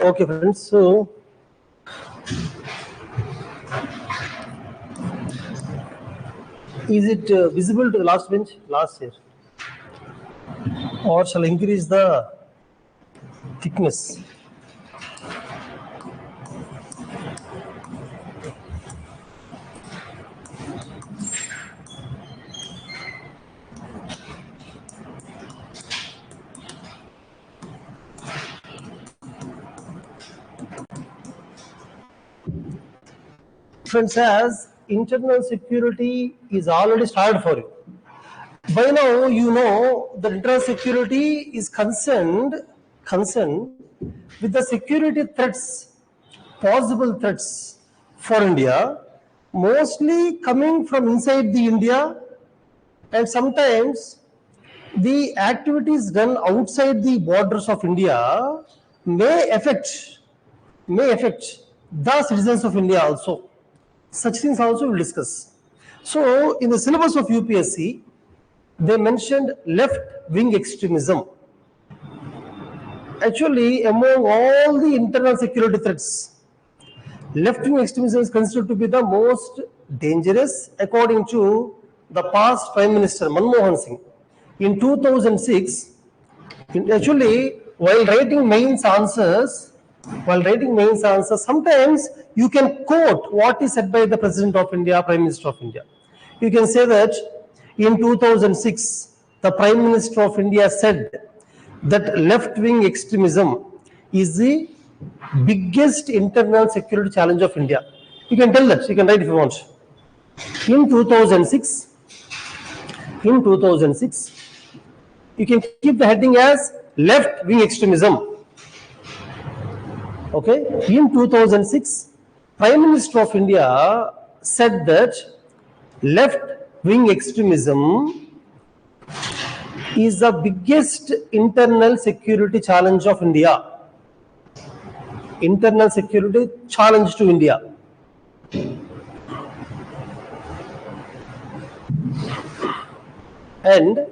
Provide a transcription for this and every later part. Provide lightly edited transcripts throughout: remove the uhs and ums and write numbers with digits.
Okay, friends. So, is it visible to the last bench? Last year, or shall I increase the thickness? Friends, as internal security is already started for you. By now, you know that internal security is concerned with the security threats, possible threats for India, mostly coming from inside the India, and sometimes the activities done outside the borders of India may affect the citizens of India also. Such things also we'll discuss. So, in the syllabus of UPSC, they mentioned left-wing extremism. Actually, among all the internal security threats, left-wing extremism is considered to be the most dangerous, according to the past Prime Minister Manmohan Singh. In 2006, actually, while writing mains answers, sometimes you can quote what is said by the President of India, Prime Minister of India. You can say that in 2006, the Prime Minister of India said that left-wing extremism is the biggest internal security challenge of India. You can tell that, you can write if you want. In 2006, you can keep the heading as left-wing extremism. Okay, in 2006, Prime Minister of India said that left-wing extremism is the biggest internal security challenge of India. Internal security challenge to India. And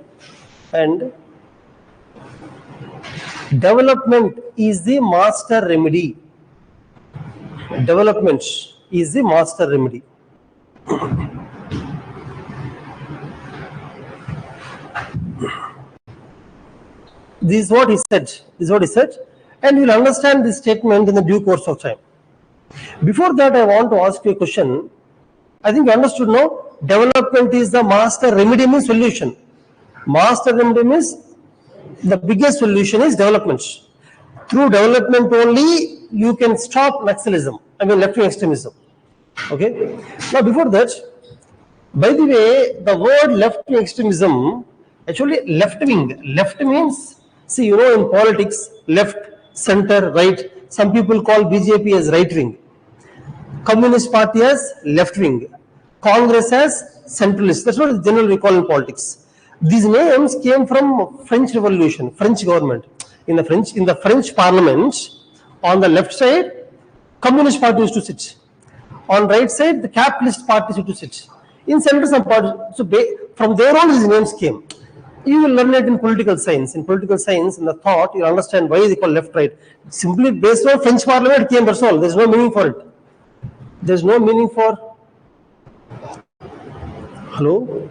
development is the master remedy. Development is the master remedy. This is what he said. And you will understand this statement in the due course of time. Before that, I want to ask you a question. I think you understood, no? Development is the master remedy, means solution. Master remedy means the biggest solution is development. Through development only you can stop Naxalism, left-wing extremism. Okay. Now, before that, by the way, the word left-wing extremism, actually left means, see, you know, in politics, left, center, right. Some people call BJP as right wing, Communist Party as left wing, Congress as centralist. That's what generally we call in politics. These names came from French Revolution, French government. In the French Parliament, on the left side, Communist Party used to sit. On right side, the Capitalist Party used to sit. In center, some party. So from there on, these names came. You will learn it in political science. In political science, in the thought, you understand why they call left, right. Simply based on French Parliament, it came. That's all. There's no meaning for it. There's no meaning for. Hello.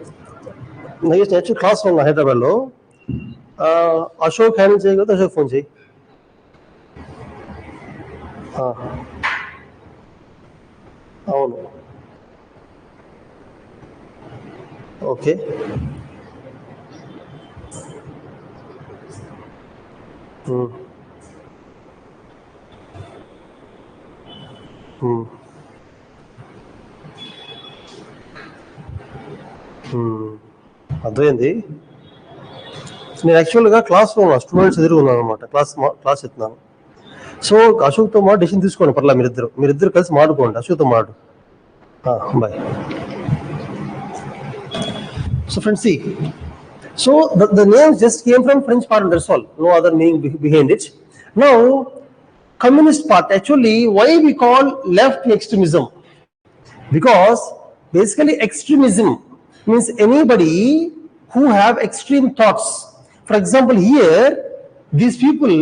Next actual class from Hyderabad lo. Ashok handle cheyega to Ashok phone cheyi. Avunu. Okay. అర్థమైంది. నేను యాక్చువల్గా క్లాస్లో ఉన్నా, students ఎదురుగున్నాను అనమాట, class చెప్తున్నాను. So అశోక్తో మాట decision తీసుకోండి, పర్లా మీరిద్దరు కలిసి మాట్లాడుకోండి. అశోక్తో మాట bye. So friends, see, so the names just came from French Parliament, that's all, no other meaning behind it. Now, Communist Party, actually, why we call left extremism? Because basically extremism means anybody who have extreme thoughts. For example, here, these people,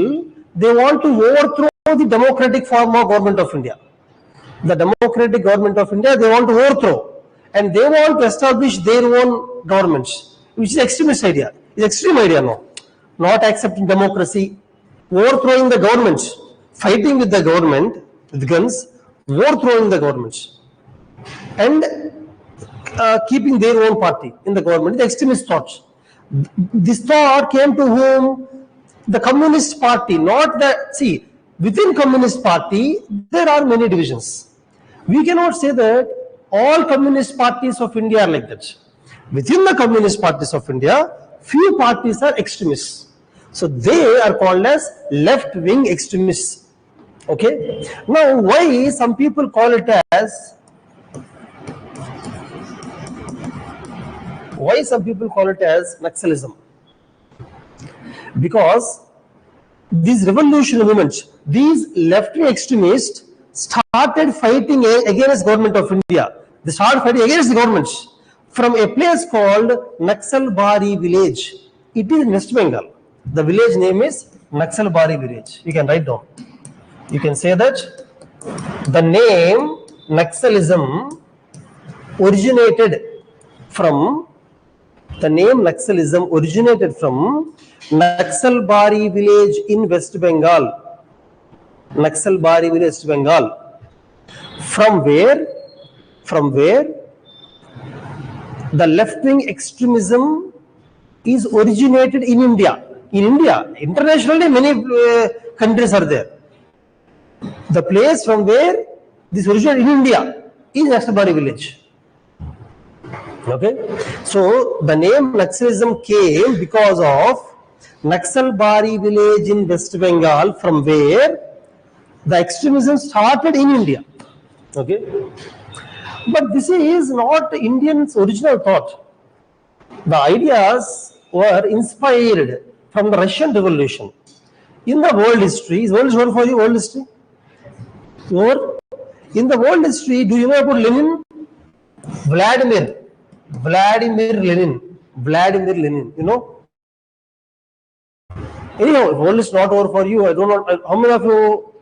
they want to overthrow the democratic form of government of India. The democratic government of India, they want to overthrow, and they want to establish their own governments, which is extremist idea. It's extreme idea, no. Not accepting democracy, overthrowing the governments, fighting with the government with guns, overthrowing the governments, and keeping their own party in the government. The extremist thoughts. This thought came to whom? The Communist Party, not the, see, within Communist Party, there are many divisions. We cannot say that all Communist parties of India are like that. Within the Communist parties of India, few parties are extremists. So they are called as left-wing extremists. Okay. Now, why some people call it as, Naxalism? Because these revolutionary movements, these left-wing extremists started fighting against government of India. They started fighting against the governments from a place called Naxalbari village. It is in West Bengal. The village name is Naxalbari village. You can write down. You can say that the name Naxalism originated from Naxalbari village in West Bengal. Naxalbari village, West Bengal. From where the left-wing extremism is originated in India. In India, internationally, many countries are there. The place from where this originated in India is Naxalbari village. Okay, so the name Naxalism came because of Naxalbari village in West Bengal, from where the extremism started in India. Okay, but this is not Indians' original thought. The ideas were inspired from the Russian Revolution. In the world history, is world history for you? World history? Or in the world history, do you know about Lenin? Vladimir Lenin, you know. Anyhow, world is not over for you. I don't know how many of you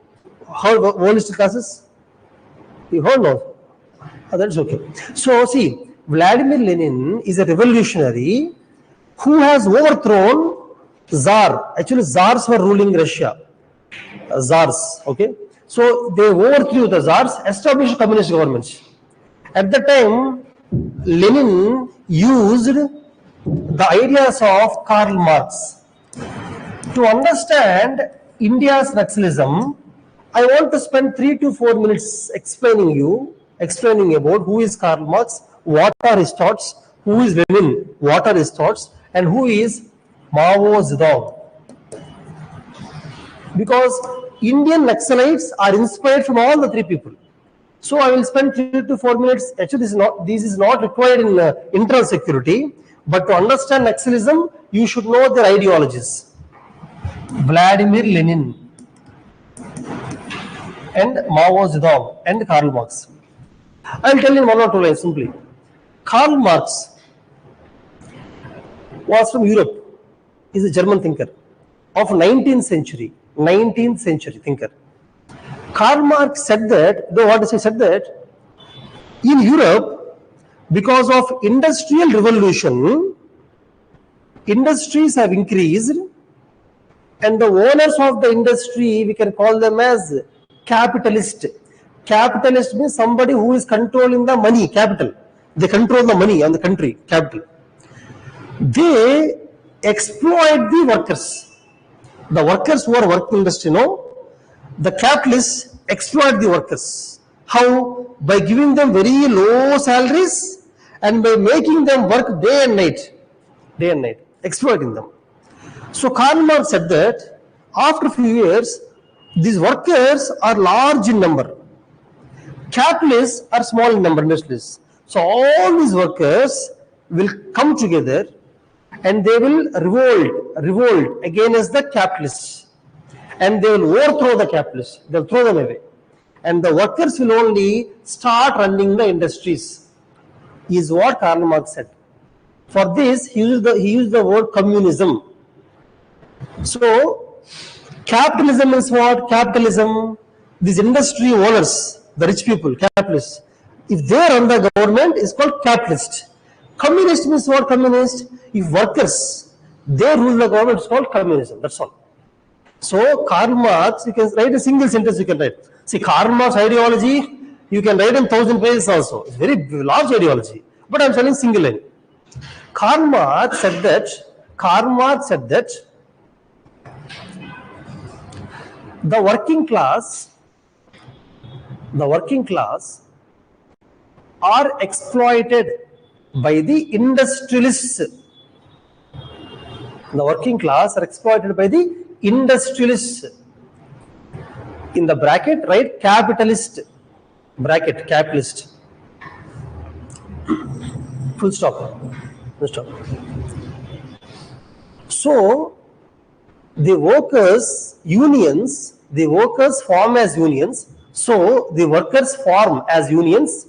heard world history classes. You heard no? Oh, that's okay. So see, Vladimir Lenin is a revolutionary who has overthrown Tsar. Actually, Tsars were ruling Russia. Tsars, okay. So they overthrew the Tsars, established communist governments. At the time, Lenin used the ideas of Karl Marx. To understand India's Naxalism, I want to spend 3 to 4 minutes explaining about who is Karl Marx, what are his thoughts, who is Lenin, what are his thoughts, and who is Mao Zedong. Because Indian Naxalites are inspired from all the three people. So I will spend 3 to 4 minutes. Actually, this is not required in internal security, but to understand Naxalism, you should know their ideologies. Vladimir Lenin and Mao Zedong and Karl Marx. I will tell you in 1 or 2 lines simply. Karl Marx was from Europe. He is a German thinker of 19th century thinker. Karl Marx said that, in Europe, because of industrial revolution, industries have increased, and the owners of the industry, we can call them as capitalist. Capitalist means somebody who is controlling the money, capital. They control the money on the country, capital. They exploit the workers. The workers who are working industry, the capitalists exploit the workers. How? By giving them very low salaries and by making them work day and night, exploiting them. So Karl Marx said that after a few years, these workers are large in number. Capitalists are small in number, industrialists. So all these workers will come together and they will revolt against the capitalists. And they will overthrow the capitalists. They will throw them away. And the workers will only start running the industries, is what Karl Marx said. For this, he used the word communism. So, Capitalism is what? Capitalism, these industry owners, the rich people, capitalists, if they run the government, is called capitalist. Communist means what? Communist, if workers, they rule the government, it's called communism. That's all. So Karl Marx, you can write a single sentence, you can write. See, Karl Marx ideology, you can write in 1,000 pages also. It's very large ideology. But I'm telling single line. Karl Marx said that the working class are exploited by the industrialists. The working class are exploited by the industrialists. In the bracket, right? Capitalist. Bracket, capitalist. Full stop. Full stop. So, the workers' unions, the workers form as unions. So, the workers form as unions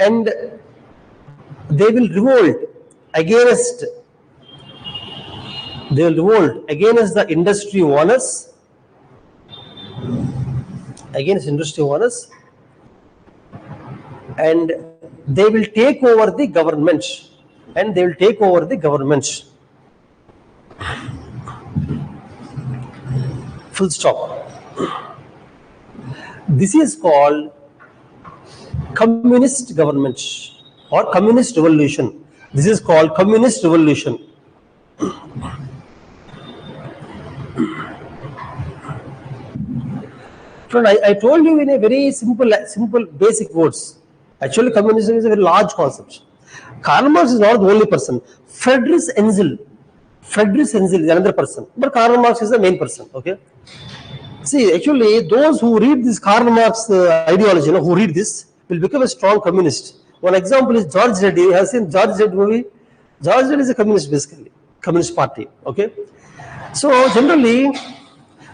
and they will revolt against the industry owners, and they will take over the government, Full stop. This is called communist government or communist revolution. This is called communist revolution. Friend, I told you in a very simple basic words. Actually, communism is a very large concept. Karl Marx is not the only person. Friedrich Engels is another person, but Karl Marx is the main person. Okay. See, actually, those who read this Karl Marx ideology, who read this, will become a strong communist. One example is George Reddy. You have seen George Reddy movie. George Reddy is a communist, basically, communist party. Okay. So generally,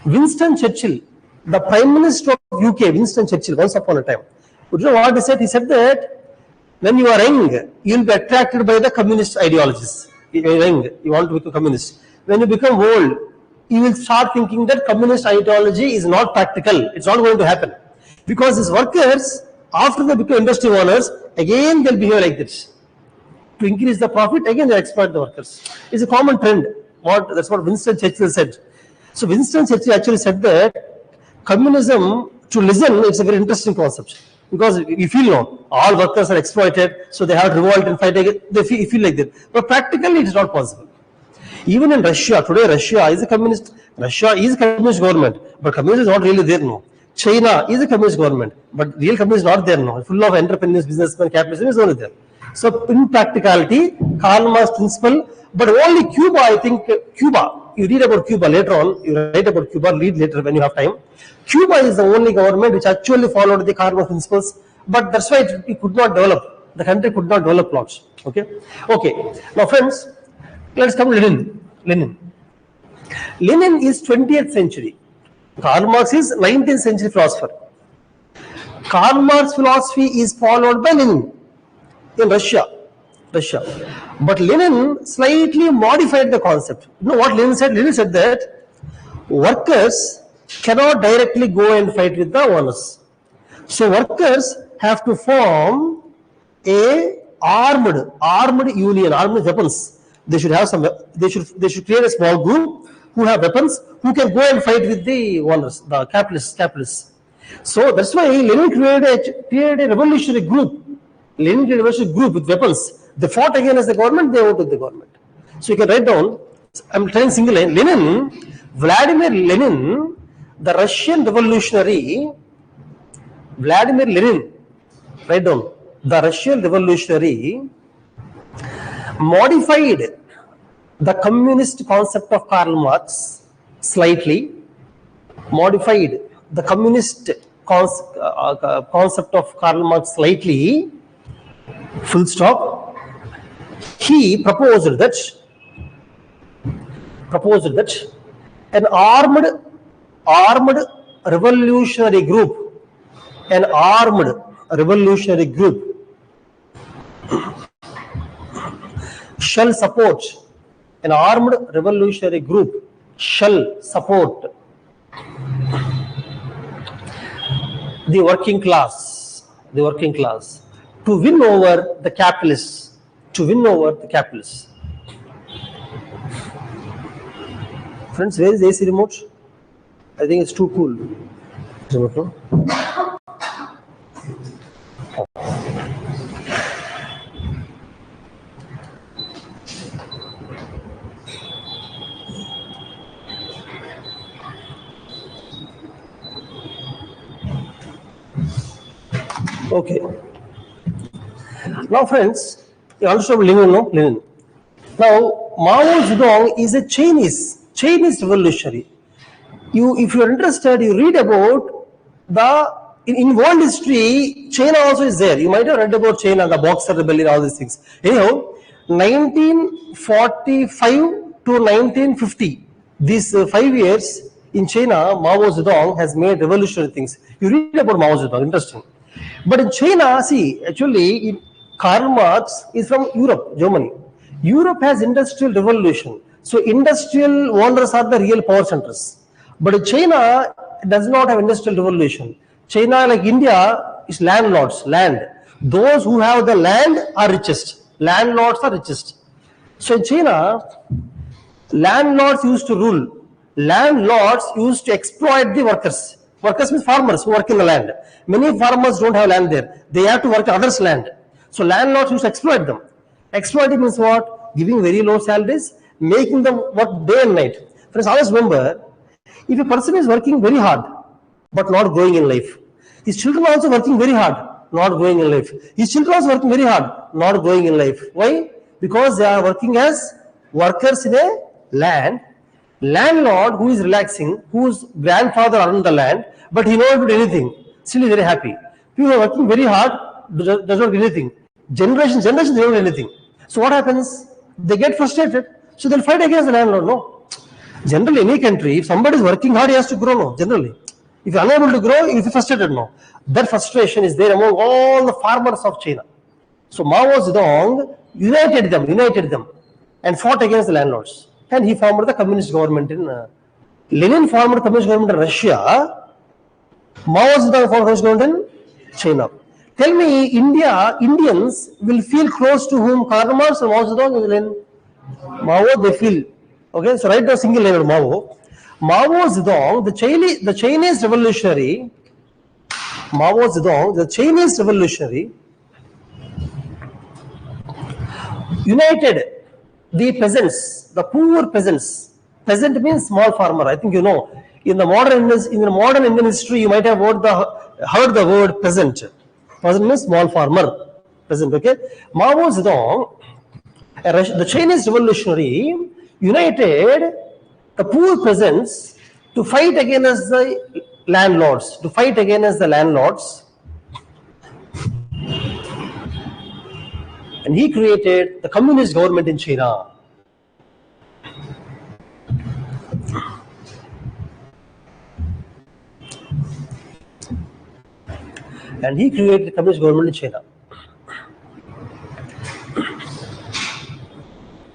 Winston Churchill, the Prime Minister of UK, Winston Churchill, once upon a time, you know what he said? He said that when you are young, you will be attracted by the communist ideologies. When you are young, you want to become communist. When you become old, you will start thinking that communist ideology is not practical. It's not going to happen. Because these workers, after they become industry owners, again they'll behave like this. To increase the profit, again they exploit the workers. It's a common trend. That's what Winston Churchill said. So Winston Churchill actually said that communism, to listen, it's a very interesting concept. Because you feel all workers are exploited, so they have to revolt and fight again. They feel like that. But practically, it is not possible. Even in Russia, today Russia is a communist government, but communism is not really there now. China is a communist government, but real communism is not there now. Full of entrepreneurs, businessmen, capitalism is only there. So in practicality, Karl Marx principle, but only Cuba, I think, you read about Cuba later on, you write about Cuba, read later when you have time. Cuba is the only government which actually followed the Karl Marx principles, but that's why it could not develop. The country could not develop lots. Okay. Now friends, let's come to Lenin. Lenin is 20th century. Karl Marx is 19th century philosopher. Karl Marx philosophy is followed by Lenin in Russia. But Lenin slightly modified the concept. You know what Lenin said? Lenin said that workers cannot directly go and fight with the owners. So workers have to form a armed union, armed weapons. They should have they should create a small group who have weapons, who can go and fight with the owners, the capitalists. So that's why Lenin created a revolutionary group. Lenin created a revolutionary group with weapons. They fought against the government, they voted the government. So you can write down, I'm trying single line, Vladimir Lenin, the Russian revolutionary, Vladimir Lenin, write down, the Russian revolutionary modified the communist concept of Karl Marx slightly, modified the communist concept of Karl Marx slightly, full stop. He proposed that an armed revolutionary group shall support an armed revolutionary group shall support the working class to win over the capitalists, Friends, where is AC remote? I think it's too cool. Okay. Now, friends, you understand Lenin, no? Lenin. Now, Mao Zedong is a Chinese revolutionary. If you are interested, you read about in world history, China also is there. You might have read about China, the Boxer Rebellion, all these things. Anyhow, 1945 to 1950, these 5 years in China, Mao Zedong has made revolutionary things. You read about Mao Zedong, interesting. But in China, see, actually, Karl Marx is from Europe, Germany. Europe has industrial revolution. So industrial owners are the real power centers. But China does not have industrial revolution. China, like India, is landlords, land. Those who have the land are richest. Landlords are richest. So in China, landlords used to rule. Landlords used to exploit the workers. Workers means farmers who work in the land. Many farmers don't have land there. They have to work others' land. So landlords used to exploit them. Exploiting means what? Giving very low salaries, making them work day and night. Friends, always remember, if a person is working very hard, but not growing in life, his children are also working very hard, not growing in life. His children are also working very hard, not growing in life. Why? Because they are working as workers in a land. Landlord who is relaxing, whose grandfather owned the land, but he knows not do anything, still is very happy. People are working very hard, does not do anything. Generations, they don't do anything. So what happens? They get frustrated, so they'll fight against the landlord. No. Generally, any country, if somebody is working hard, he has to grow. No. Generally, if you are unable to grow, you will be frustrated. No. That frustration is there among all the farmers of China. So Mao Zedong united them, and fought against the landlords. And he formed the communist government in. Lenin formed the communist government in Russia. Mao Zedong formed the communist government in China. Tell me, Indians will feel close to whom? Karl Marx or Mao Zedong? Lenin? Mao, they feel. Okay, so write down single letter Mao. Mao Zedong, the Chinese revolutionary. Mao Zedong, the Chinese revolutionary, united the peasants, the poor peasants. Peasant means small farmer. I think you know. In the modern Indian history, you might have heard the word peasant. Peasant means small farmer. Peasant. Okay. Mao Zedong, the Chinese revolutionary, united the poor peasants to fight against the landlords. And he created the communist government in China.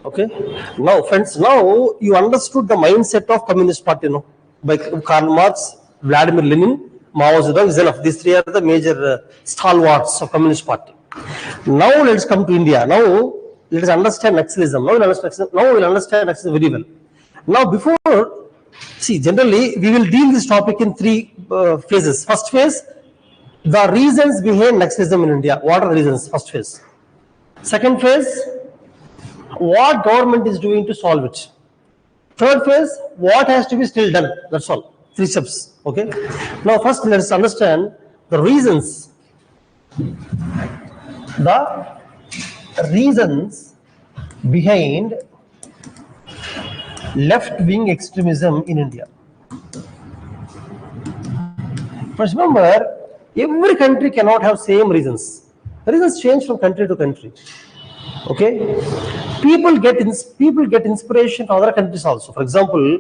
Okay. Now, friends, now you understood the mindset of Communist Party, no? By Karl Marx, Vladimir Lenin, Mao Zedong is enough. These three are the major stalwarts of Communist Party. Now let's come to India. Now let us understand Naxalism. Now we'll understand Naxalism very well. Now generally we will deal this topic in three phases. First phase, the reasons behind Naxalism in India. What are the reasons? First phase. Second phase, what government is doing to solve it. Third phase, what has to be still done. That's all. 3 steps. Okay. Now first let's understand the reasons. The reasons behind left-wing extremism in India. First, remember, every country cannot have same reasons. Reasons change from country to country. Okay, people get inspiration from other countries also. For example,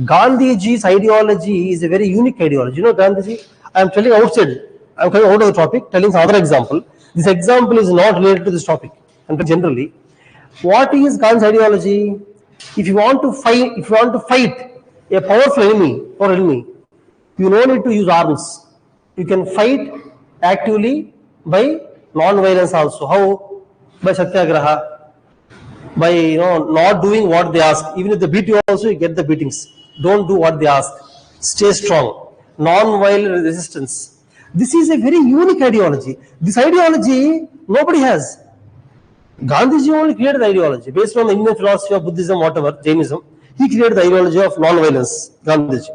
Gandhiji's ideology is a very unique ideology. You know Gandhiji? I am telling outside. I am coming out of the topic, telling some other example. This example is not related to this topic. And generally, what is Gandhi's ideology? If you want to fight a powerful enemy, you no need to use arms. You can fight actively by non-violence also. How? By satyagraha, by not doing what they ask. Even if they beat you also, you get the beatings. Don't do what they ask. Stay strong. Non-violent resistance. This is a very unique ideology. This ideology nobody has. Gandhiji only created the ideology based on the Indian philosophy of Buddhism, whatever, Jainism. He created the ideology of non-violence, Gandhiji.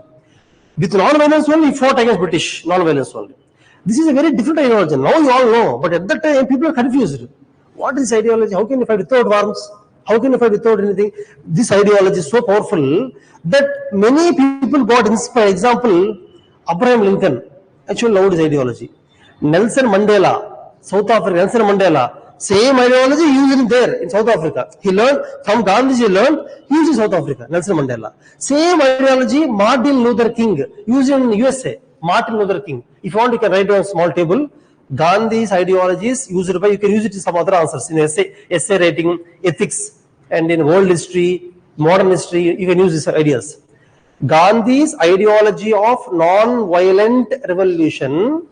With non-violence only, he fought against British, non-violence only. This is a very different ideology. Now you all know, but at that time people are confused. What is ideology? How can you fight without arms? How can you fight without anything? This ideology is so powerful that many people got inspired. Example, Abraham Lincoln actually loved his ideology. Nelson Mandela, South Africa, Nelson Mandela, same ideology used there in South Africa. He learned from Gandhiji, used in South Africa, Nelson Mandela. Same ideology, Martin Luther King, used in USA, Martin Luther King. If you want, you can write down a small table. Gandhi's ideologies used by, you can use it in some other answers, in essay writing, ethics, and in world history, modern history, you can use these ideas. Gandhi's ideology of non-violent revolution,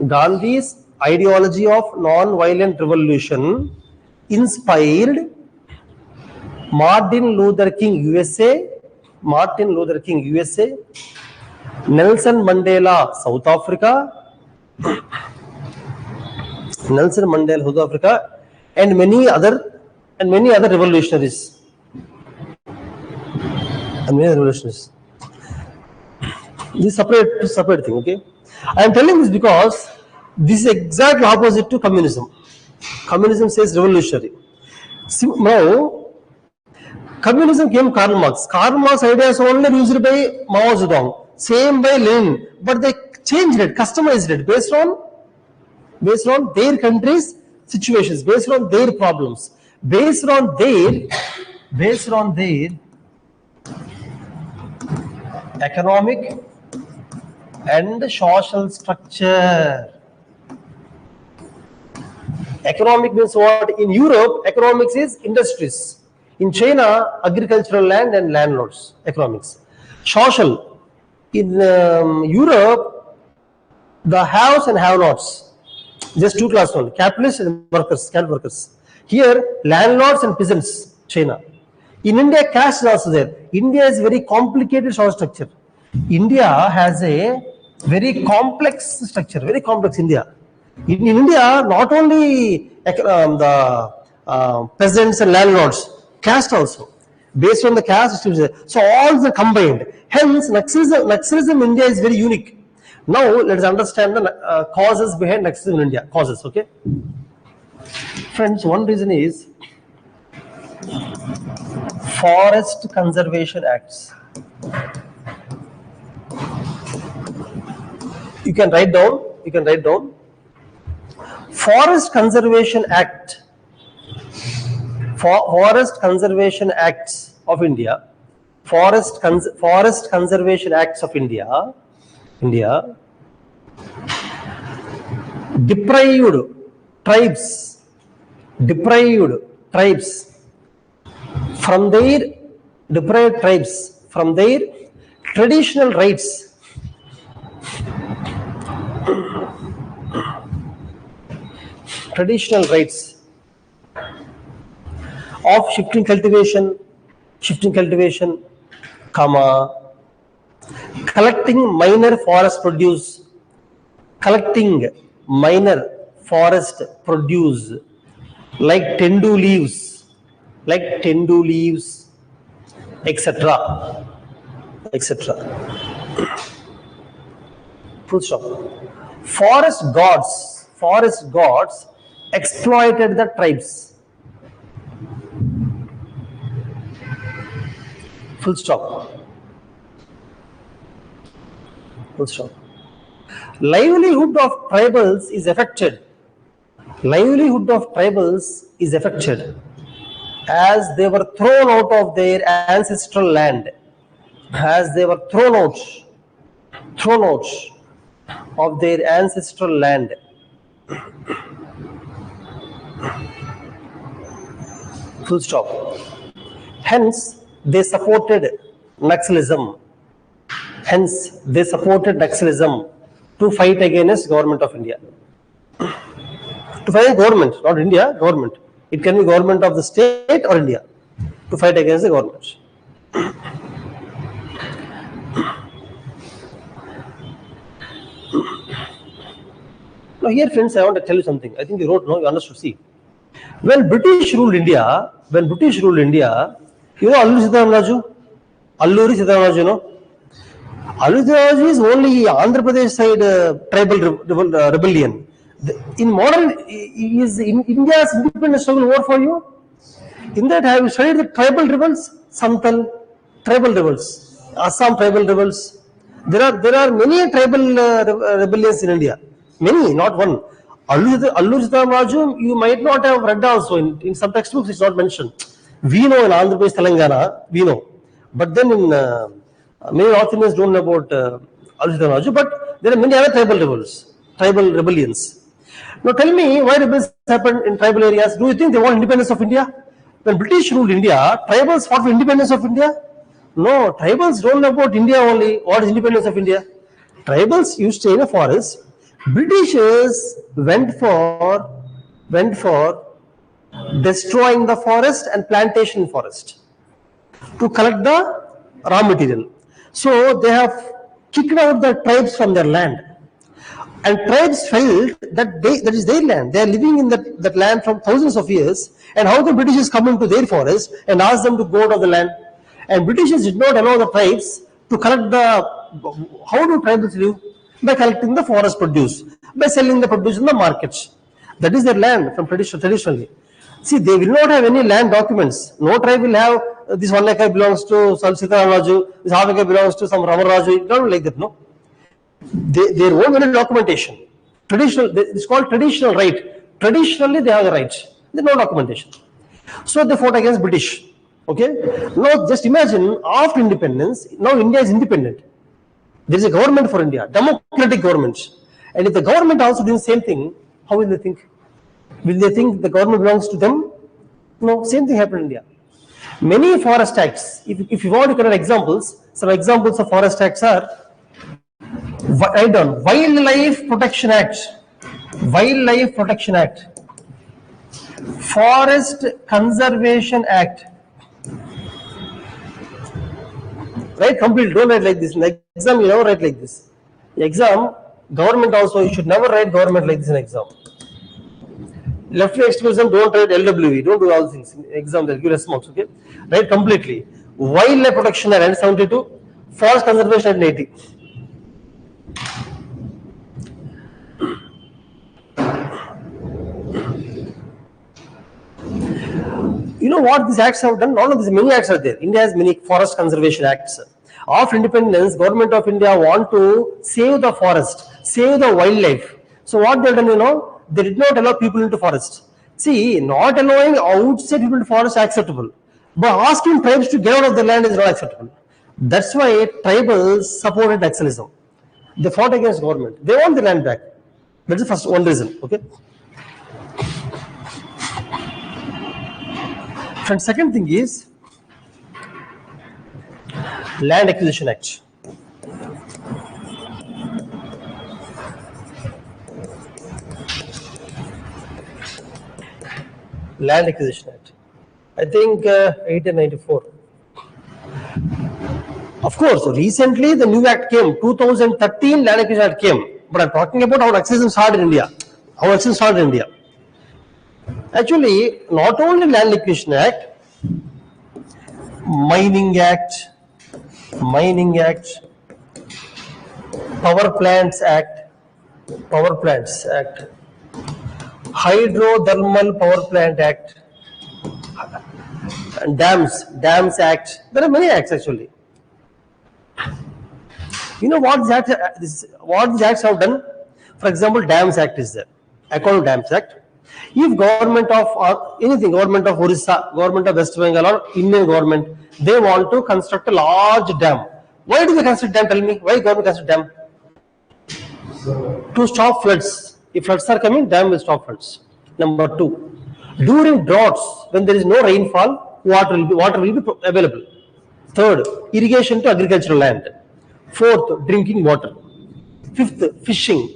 Gandhi's ideology of non-violent revolution inspired Martin Luther King USA, Nelson Mandela South Africa, and many other revolutionaries. This is separate thing, okay? I am telling this because this is exactly opposite to communism. Communism says revolutionary. Now, communism came Karl Marx. Karl Marx ideas only used by Mao Zedong, same by Lenin, but they changed it, customized it based on their country's situations, based on their problems, based on their economic and social structure. Economic means what? In Europe, economics is industries. In China, agricultural land and landlords, economics. Social. In Europe, the haves and have-nots. Just two classes only, capitalists and workers, capital workers. Here, landlords and peasants, China. In India, caste is also there. India is very complicated social structure. India has a very complex structure, very complex India. In India, not only the peasants and landlords, caste also. Based on the caste, so all the combined. Hence, Naxalism in India is very unique. Now, let us understand the causes behind Naxalism in India. Causes, okay? Friends, one reason is Forest Conservation Acts. You can write down. Forest Conservation Act. Forest Conservation Acts of India. Forest Conservation Acts of India. Deprived tribes from their traditional rights. Of shifting cultivation, collecting minor forest produce, like tendu leaves, etc. Full stop. Forest gods exploited the tribes. Full stop. Livelihood of tribals is affected. As they were thrown out of their ancestral land. Of their ancestral land. Full stop. Hence, they supported Naxalism. Hence, they supported Extremism to fight against government of India. To fight government, not India, government. It can be government of the state or India. To fight against the government. Now here, friends, I want to tell you something. I think you wrote, no, you understood. See, when British ruled India, you know Alluri Sitaramraju, you know? Alluri Sitaramraju is only Andhra Pradesh side tribal rebellion. In modern, is India's independence struggle over for you? In that, have you studied the tribal rebels? Santal, tribal rebels, Assam tribal rebels. There are many tribal rebellions in India. Many, not one. Alluri Sitaramraju, you might not have read also. In some textbooks, it's not mentioned. We know in Andhra Pradesh, Telangana, we know. But then in many North Indians don't know about Alluri Sitaramraju, but there are many other tribal rebels, tribal rebellions. Now tell me why rebels happened in tribal areas. Do you think they want independence of India? When British ruled India, tribals fought for independence of India? No, tribals don't know about India only. What is independence of India? Tribals used to stay in a forest. Britishers went for destroying the forest and plantation forest to collect the raw material. So they have kicked out the tribes from their land. And tribes felt that that is their land. They are living in that land from thousands of years. And how the Britishers come into their forest and ask them to go out of the land? And Britishers did not allow the tribes to collect how do tribes live? By collecting the forest produce, by selling the produce in the markets. That is their land from traditionally. See, they will not have any land documents. No tribe will have this 1 acre belongs to Sitaramraju, this half acre belongs to some Ramaraju. Not like that, no. Their own documentation. Traditional, it's called traditional right. Traditionally, they have the rights. There's no documentation. So they fought against British. Okay. Now, just imagine after independence, now India is independent. There is a government for India, democratic government. And if the government also doing the same thing, how will they think? Will they think the government belongs to them? No, same thing happened in India. Many forest acts, if you want to get examples, some examples of forest acts are, write down, Wildlife Protection Act, Wildlife Protection Act, Forest Conservation Act. Write complete, don't write like this. In the exam, you never write like this. In exam, government also, you should never write government like this in exam. Left-wing extremism, don't write LWE, don't do all things. In exam, they'll give response, okay? Write completely. Wildlife Protection Act 1972, Forest Conservation Act 1980. You know what these acts have done? None of these, many acts are there. India has many forest conservation acts. After independence, government of India want to save the forest, save the wildlife. So what they have done, you know, they did not allow people into forest. See, not allowing outside people into forest is acceptable. But asking tribes to get out of the land is not acceptable. That's why tribals supported Extremism. They fought against government. They want the land back. That's the first one reason. Okay. And second thing is Land Acquisition Act. Land Acquisition Act. I think 1894. Of course, recently the new act came. 2013 Land Acquisition Act came. But I'm talking about how extremism started in India. How extremism started in India. Actually, not only Land Acquisition Act, Mining Act, Power Plants Act, Hydrothermal Power Plant Act, and Dams Act. There are many acts actually. You know what these acts have done? For example, Dams Act is there. According to Dams Act, if government of anything, government of Orissa, government of West Bengal or Indian government, they want to construct a large dam. Why do they construct dam? Tell me, why government construct dam? To stop floods. If floods are coming, dam will stop floods. Number two, during droughts, when there is no rainfall, water will be available. Third, irrigation to agricultural land. Fourth, drinking water. Fifth, fishing.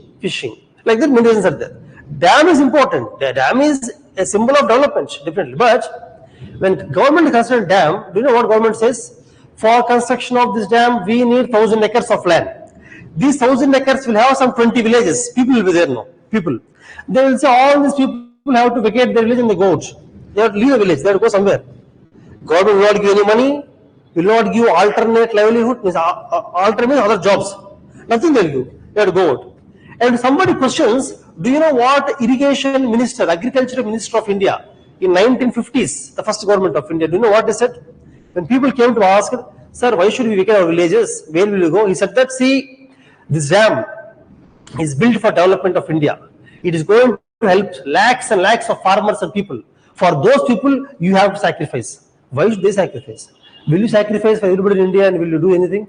Like that, many reasons are there. Dam is important. The dam is a symbol of development, definitely. But when government considers dam, do you know what government says? For construction of this dam, we need 1,000 acres of land. These 1,000 acres will have some 20 villages. People will be there now. People. They will say all these people have to vacate their village and they go out. They have to leave the village. They have to go somewhere. Government will not give any money, will not give alternate livelihood, means alternate means other jobs. Nothing they will do. They have to go out. And somebody questions, do you know what irrigation minister, agriculture minister of India in 1950s, the first government of India, do you know what they said? When people came to ask, sir, why should we vacate our villages? Where will we go? He said that, see, this dam is built for development of India. It is going to help lakhs and lakhs of farmers and people. For those people, you have to sacrifice. Why should they sacrifice? Will you sacrifice for everybody in India and will you do anything?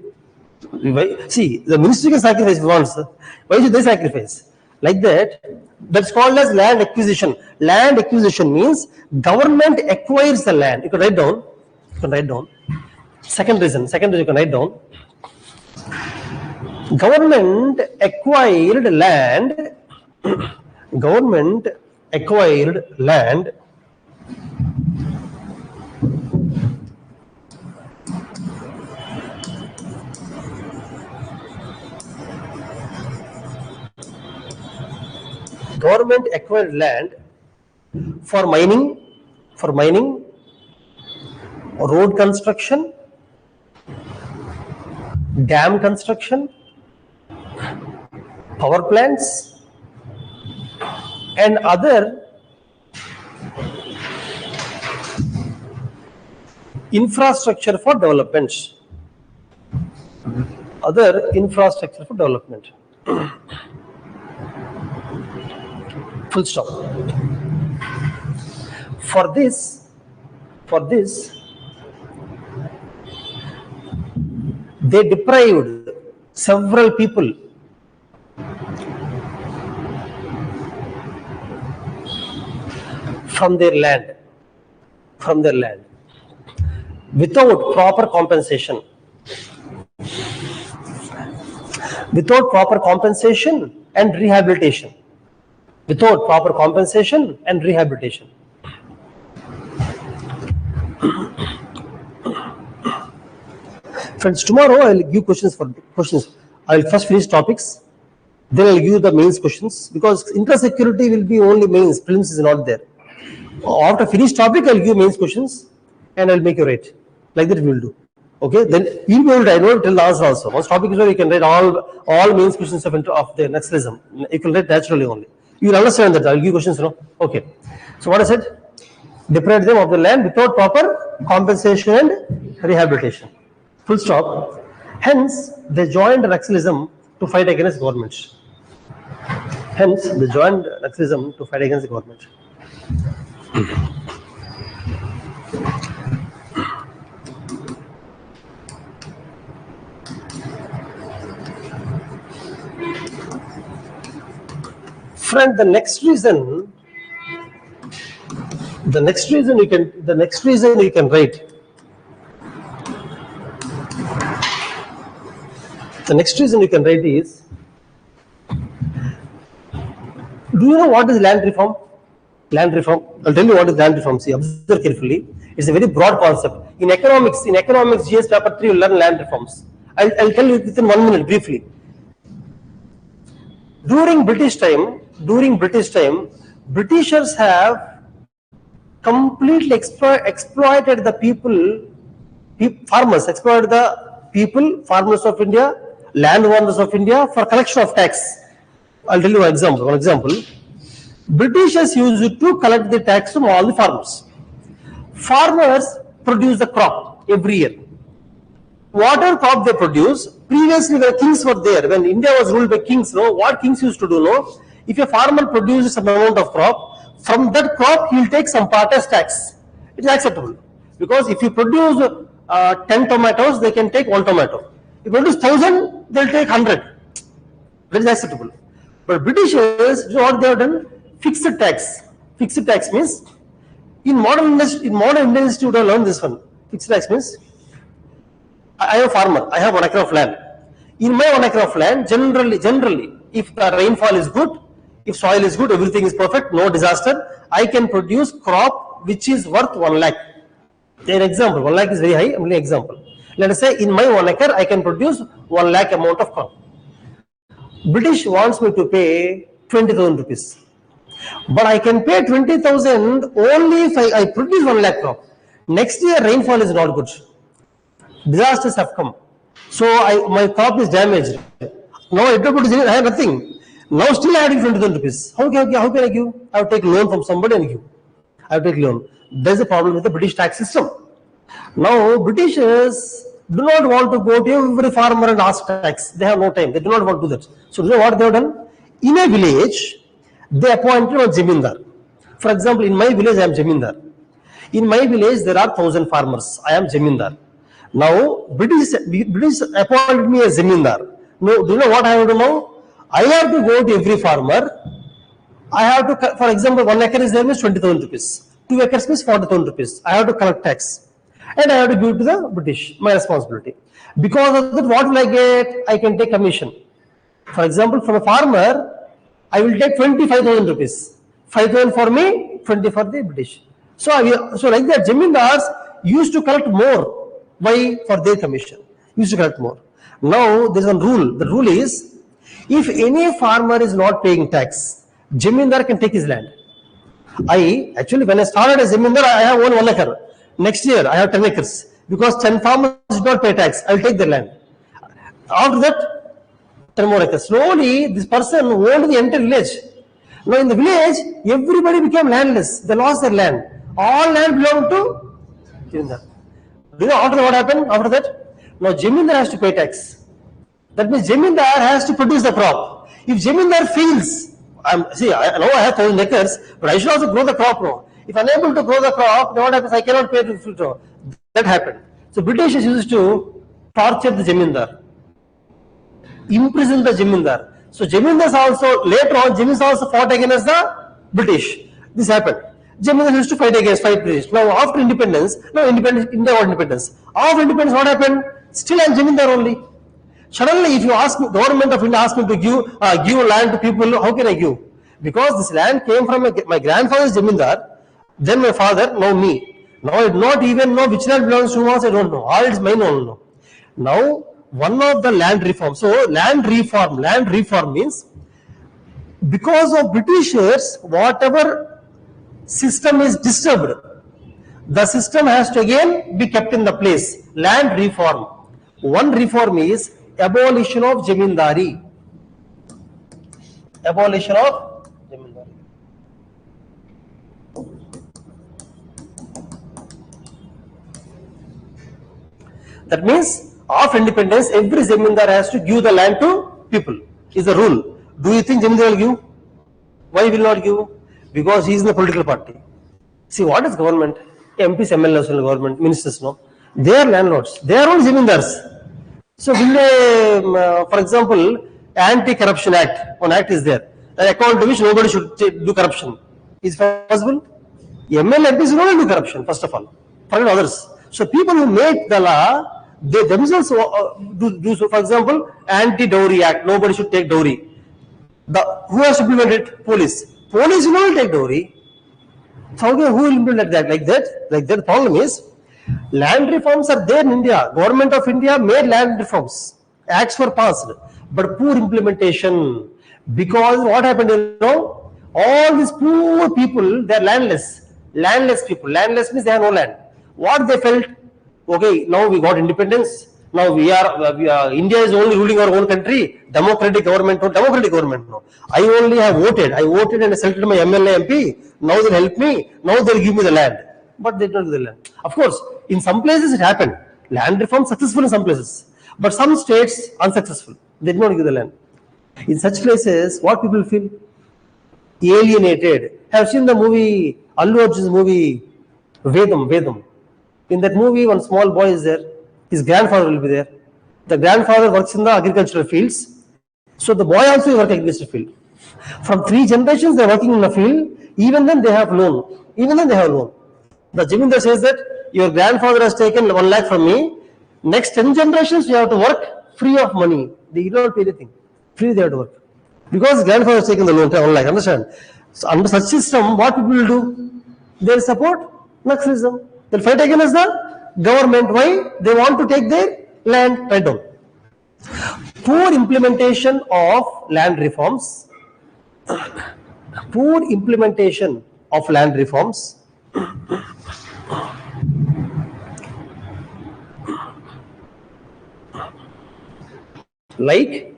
See, the ministry can sacrifice if it wants. Why should they sacrifice? Like that, that's called as land acquisition. Land acquisition means government acquires the land. You can write down. Second reason you can write down. Government acquired land. Government acquired land for mining, road construction, dam construction, power plants, and other infrastructure for development. Full stop. For this, they deprived several people from their land without proper compensation. And rehabilitation. Friends, tomorrow I will give questions. I will first finish topics, then I will give the mains questions, because inter-security will be only mains, prelims is not there. After finish topic, I will give mains questions and I will make you write. Like that we will do. Okay, then you will be able to write till the answer also. Once topic is over, you can write all mains questions of the Extremism. You can write naturally only. You will understand that. I will give questions, no? Okay. So what I said? Deprived them of the land without proper compensation and rehabilitation. Full stop. Hence, they joined Extremism to fight against government. Friend, the next reason you can write. The next reason you can write is, do you know what is land reform? I'll tell you what is land reform. See, observe carefully. It's a very broad concept. In economics, GS paper 3, you learn land reforms. I'll tell you within 1 minute briefly. During British time, Britishers have completely exploited the farmers of India, landowners of India, for collection of tax. I'll tell you one example. Britishers used to collect the tax from all the farmers. Farmers produce the crop every year. Whatever crop they produce, previously when kings were there, when India was ruled by kings, what kings used to do, if a farmer produces some amount of crop, from that crop he will take some part as tax. It is acceptable. Because if you produce 10 tomatoes, they can take 1 tomato. If you produce 1,000, they will take 100. That is acceptable. But Britishers, you know what they have done? Fixed tax. Fixed tax means, in modern Indian Institute, I learned this one. Fixed tax means, I am a farmer, I have 1 acre of land. In my 1 acre of land, generally, if the rainfall is good, if soil is good, everything is perfect, no disaster, I can produce crop which is worth 1 lakh. An example, 1 lakh is very high, only example. Let us say in my 1 acre, I can produce 1 lakh amount of crop. British wants me to pay 20,000 rupees. But I can pay 20,000 only if I produce 1 lakh crop. Next year, rainfall is not good. Disasters have come. So my crop is damaged. Now I have nothing. Now still adding 20,000 rupees. How can I give? I have to take loan from somebody and give. I have to take loan. There's a problem with the British tax system. Now Britishers do not want to go to every farmer and ask tax. They have no time. They do not want to do that. So you know what they have done? In a village, they appointed a Jamindar. For example, in my village, I am Jamindar. In my village, there are 1,000 farmers. I am Jamindar. Now, British appointed me as Jamindar. No, do you know what I have to know? I have to go to every farmer. I have to, for example, 1 acre is there means 20,000 rupees. 2 acres means 40,000 rupees. I have to collect tax. And I have to give it to the British, my responsibility. Because of that, what will I get? I can take commission. For example, from a farmer, I will take 25,000 rupees. 5,000 for me, 20 for the British. So like that, Jamindars used to collect more. Why? For their commission. Used to collect more. Now, there is one rule. The rule is, if any farmer is not paying tax, Jamindar can take his land. Actually, when I started as Jamindar, I have 1 acre. Next year, I have 10 acres. Because 10 farmers did not pay tax, I will take their land. After that, 10 more acres. Slowly, this person owned the entire village. Now, in the village, everybody became landless. They lost their land. All land belonged to Jamindar. Do you know after what happened after that? Now, Jamindar has to pay tax. That means Jamindar has to produce the crop. If Jamindar fails, I know I have 1,000 acres, but I should also grow the crop now. If unable to grow the crop, then what happens? I cannot pay the full. That happened. So British used to torture the Jamindar, imprison the Jamindar. So Jamindars also, later on, Jamindars also fought against the British. This happened. Jamindars used to fight British. Now after independence, India got independence. After independence, what happened? Still I am Jamindar only. Suddenly, if you ask me, government of India asked me to give land to people, how can I give? Because this land came from my grandfather's Jamindar, then my father, now me. Now I do not even know which land belongs to whom, I don't know. All is mine only. Now, one of the land reform. So, land reform means, because of Britishers, whatever system is disturbed, the system has to again be kept in the place. Land reform. One reform is abolition of Jamindari. Abolition of Jamindari. That means, after independence, every Jamindar has to give the land to people. Is the rule. Do you think Jamindar will give? Why will not give? Because he is in the political party. See, what is government? MPs, MLAs in the government, ministers, no? They are landlords. They are all Jamindars. So, for example, Anti-Corruption Act, one act is there. An account to which nobody should do corruption. Is it possible? MLA MPs don't do corruption, first of all. Forget others. So, people who make the law, they themselves do so. For example, Anti-Dowry Act, nobody should take dowry. Who has to implement it? Police. Police will not take dowry. So, who will implement that? Like that? The problem is, land reforms are there in India. Government of India made land reforms. Acts were passed. But poor implementation. Because what happened, all these poor people, they are landless. Landless people. Landless means they have no land. What they felt? Okay, now we got independence. Now India is only ruling our own country. Democratic government, no. I only have voted. I voted and I selected my MLA MP. Now they'll help me. Now they'll give me the land. But they don't give the land. Of course, in some places it happened. Land reform successful in some places. But some states unsuccessful. They did not give the land. In such places, what people feel? Alienated. Have seen the movie, Allu Arjun's movie, Vedam. In that movie, one small boy is there. His grandfather will be there. The grandfather works in the agricultural fields. So the boy also works in the agricultural field. From 3 generations, they are working in the field. Even then, they have loan. The Jamindar says that your grandfather has taken 1 lakh from me. Next 10 generations, you have to work free of money. They did not pay anything. Free they had to work. Because grandfather has taken the loan, unlike, understand? So under such system, what people will do? They'll support Naxalism. They'll fight against the government. Why? They want to take their land. Write down. Poor implementation of land reforms. Poor implementation of land reforms. Like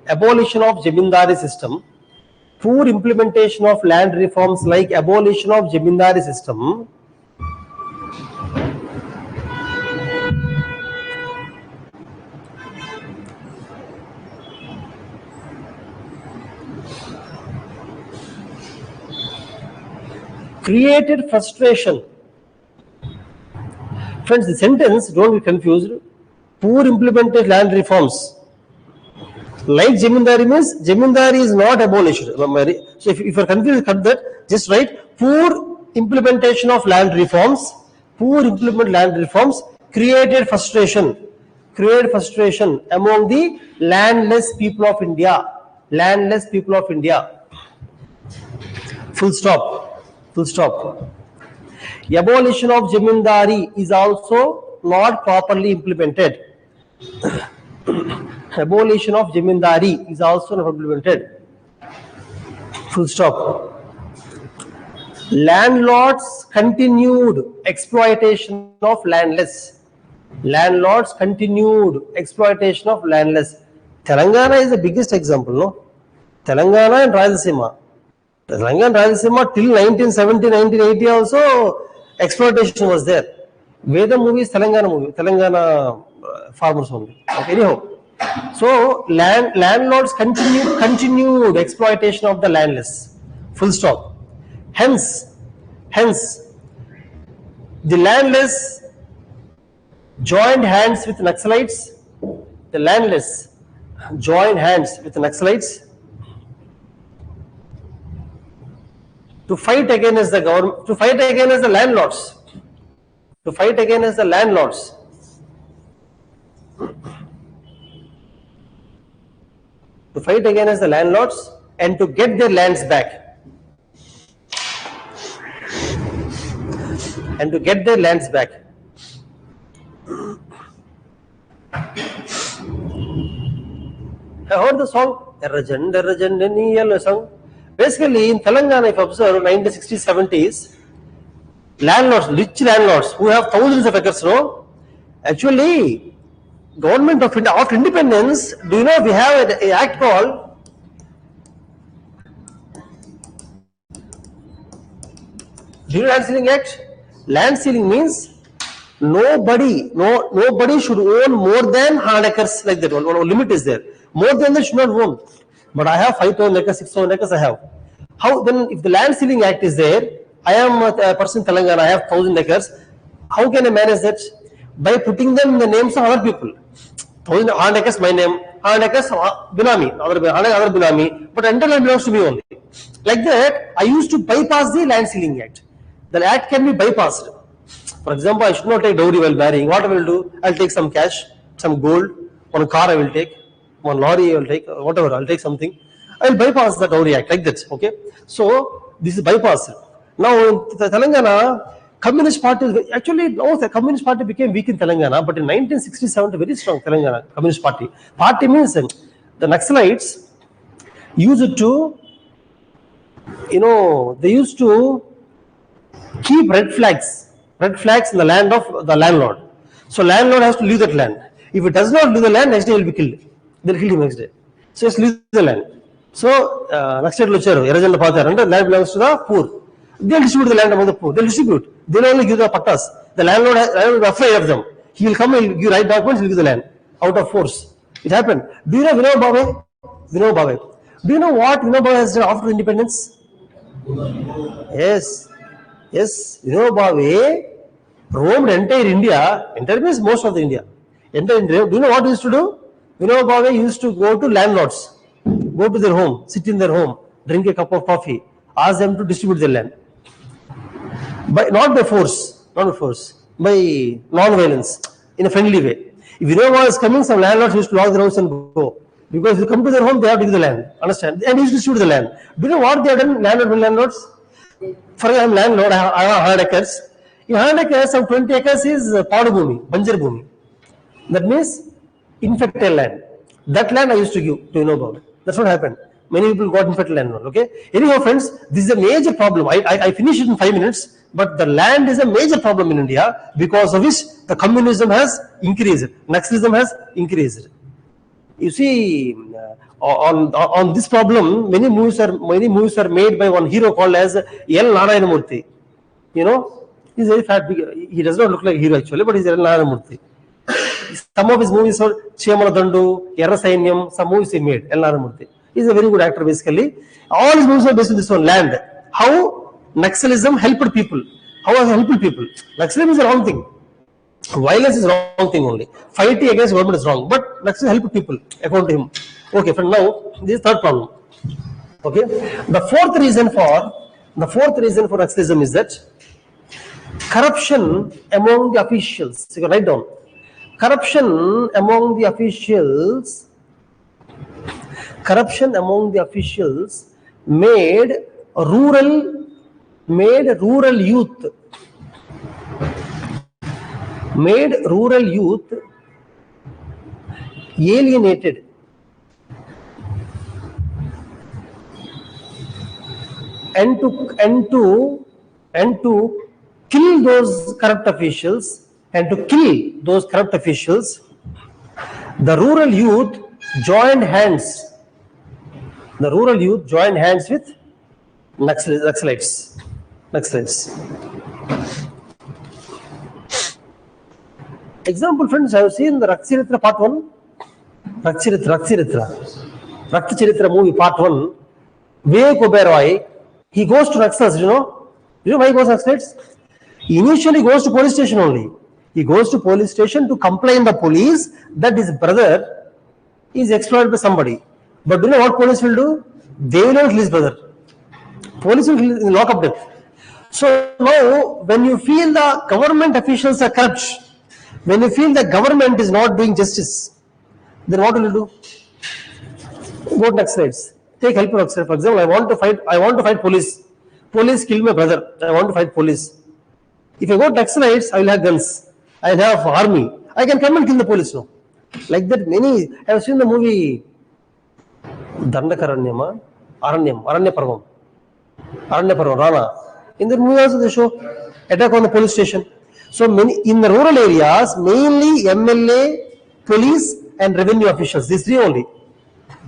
abolition of Jamindari system. Poor implementation of land reforms like abolition of Jamindari system created frustration. Friends, the sentence, don't be confused. Poor implemented land reforms. Like Jamindari means, Jamindari is not abolished. So if you are confused, cut that. Just write, poor implementation of land reforms. Poor implement land reforms created frustration. Created frustration among the landless people of India. Landless people of India. Full stop. Full stop. Abolition of Jamindari is also not properly implemented. Abolition of Jamindari is also not implemented. Full stop. Landlords continued exploitation of landless. Landlords continued exploitation of landless. Telangana is the biggest example, no? Telangana and Rayalaseema. Telangana and Rayalaseema till 1970, 1980 also exploitation was there. Veda movie is Telangana movie. Telangana farmers only. Okay, anyhow. So landlords continued exploitation of the landless. Full stop. Hence, the landless joined hands with Naxalites. The landless joined hands with Naxalites to fight against the government, to fight against the landlords. To fight against the landlords. To fight against the landlords and to get their lands back. And to get their lands back. I heard the song, Errajan, song. Basically, in Telangana, if you observe, 1960s, 70s, landlords, rich landlords who have thousands of acres, no? Actually, government of India, after independence, do you know we have an act called Land Ceiling Act? Land ceiling means nobody should own more than 100 acres like that. One limit is there. More than that should not own. But I have 5,000 acres, 6,000 acres I have. How then, if the Land Ceiling Act is there, I am a person in Telangana, I have 1,000 acres. How can I manage that? By putting them in the names of other people. 100 acres my name, 100 acres Binami, other Binami, but entire land belongs to me only. Like that, I used to bypass the Land Ceiling Act. The act can be bypassed. For example, I should not take dowry while marrying. What I will do? I will take some cash, some gold, one car I will take, one lorry I will take, whatever, I will take something. I will bypass the dowry act like that. Okay. So this is bypassed. Now in Telangana, Communist Party, actually no, the Communist Party became weak in Telangana, but in 1967, very strong Telangana Communist Party. Party means the Naxalites used to, they used to keep red flags in the land of the landlord. So landlord has to leave that land. If he does not leave the land, next day he will be killed. They will kill him next day. So just leave the land. So next day the land belongs to the poor. They will distribute the land among the poor. They will distribute. They will only give the pattas. The landlord will be afraid of them. He will come and he will give right documents, he will give the land out of force. It happened. Do you know Vijayawada? Vijayawada. Do you know what Vijayawada has done after independence? Yes. Vijayawada roamed entire India. Entire means most of the India. Entire India. Do you know what he used to do? Vijayawada used to go to landlords. Go to their home, sit in their home, drink a cup of coffee, ask them to distribute their land. Not by force, by non-violence, in a friendly way. If Vijayawada is coming, some landlords used to lock the house and go. Because if you come to their home, they have to give the land. Understand? And used to distribute the land. Do you know what they have done, landlords? For example, I'm landlord, I have 100 acres. In 100 acres, some 20 acres is Padu Bhumi, Banjar Bhumi. That means infected land. That land I used to give to about. That's what happened. Many people got infected land. Okay. Anyhow, friends, this is a major problem. I finished it in 5 minutes, but the land is a major problem in India, because of which the communism has increased, Naxalism has increased. You see, on this problem, many movies are made by one hero called as L. Narayanamurthy. You know, he's very fat. He does not look like a hero actually, but he's L. Narayanamurthy. Some of his movies are Chemala Dandu, Yerra Sainyam, some movies he made, L. Narayanamurthy. He's a very good actor basically. All his movies are based on this one, land. How Naxalism helped people. How has it helped people? Naxalism is the wrong thing. Violence is the wrong thing only. Fighting against government is wrong. But Naxalism helped people, according to him. Okay, for now, this is third problem. Okay. The fourth reason for Naxalism is that corruption among the officials. You can write down. Corruption among the officials made rural youth alienated and to kill those corrupt officials, the rural youth joined hands with Naxalites. Example, friends, I have seen the Rakshiritra part 1. Rakshiritra movie part 1. Vivek Oberoi, he goes to Naxals, you know why he goes to Naxalites? He initially goes to police station only. He goes to police station to complain the police that his brother is exploited by somebody. But do you know what police will do? They will not release brother. Police will lock up death. So now, when you feel the government officials are corrupt, when you feel the government is not doing justice, then what will you do? Go to Naxalites. Take help of Naxalites. For example, I want to fight police. Police killed my brother. I want to fight police. If I go to Naxalites, I will have guns. I will have army. I can come and kill the police now. Like that, many. I have seen the movie Dandakaranyama, Aranya Parvam, Rana. In the movie also they show attack on the police station. So many in the rural areas, mainly MLA, police and revenue officials. These three only.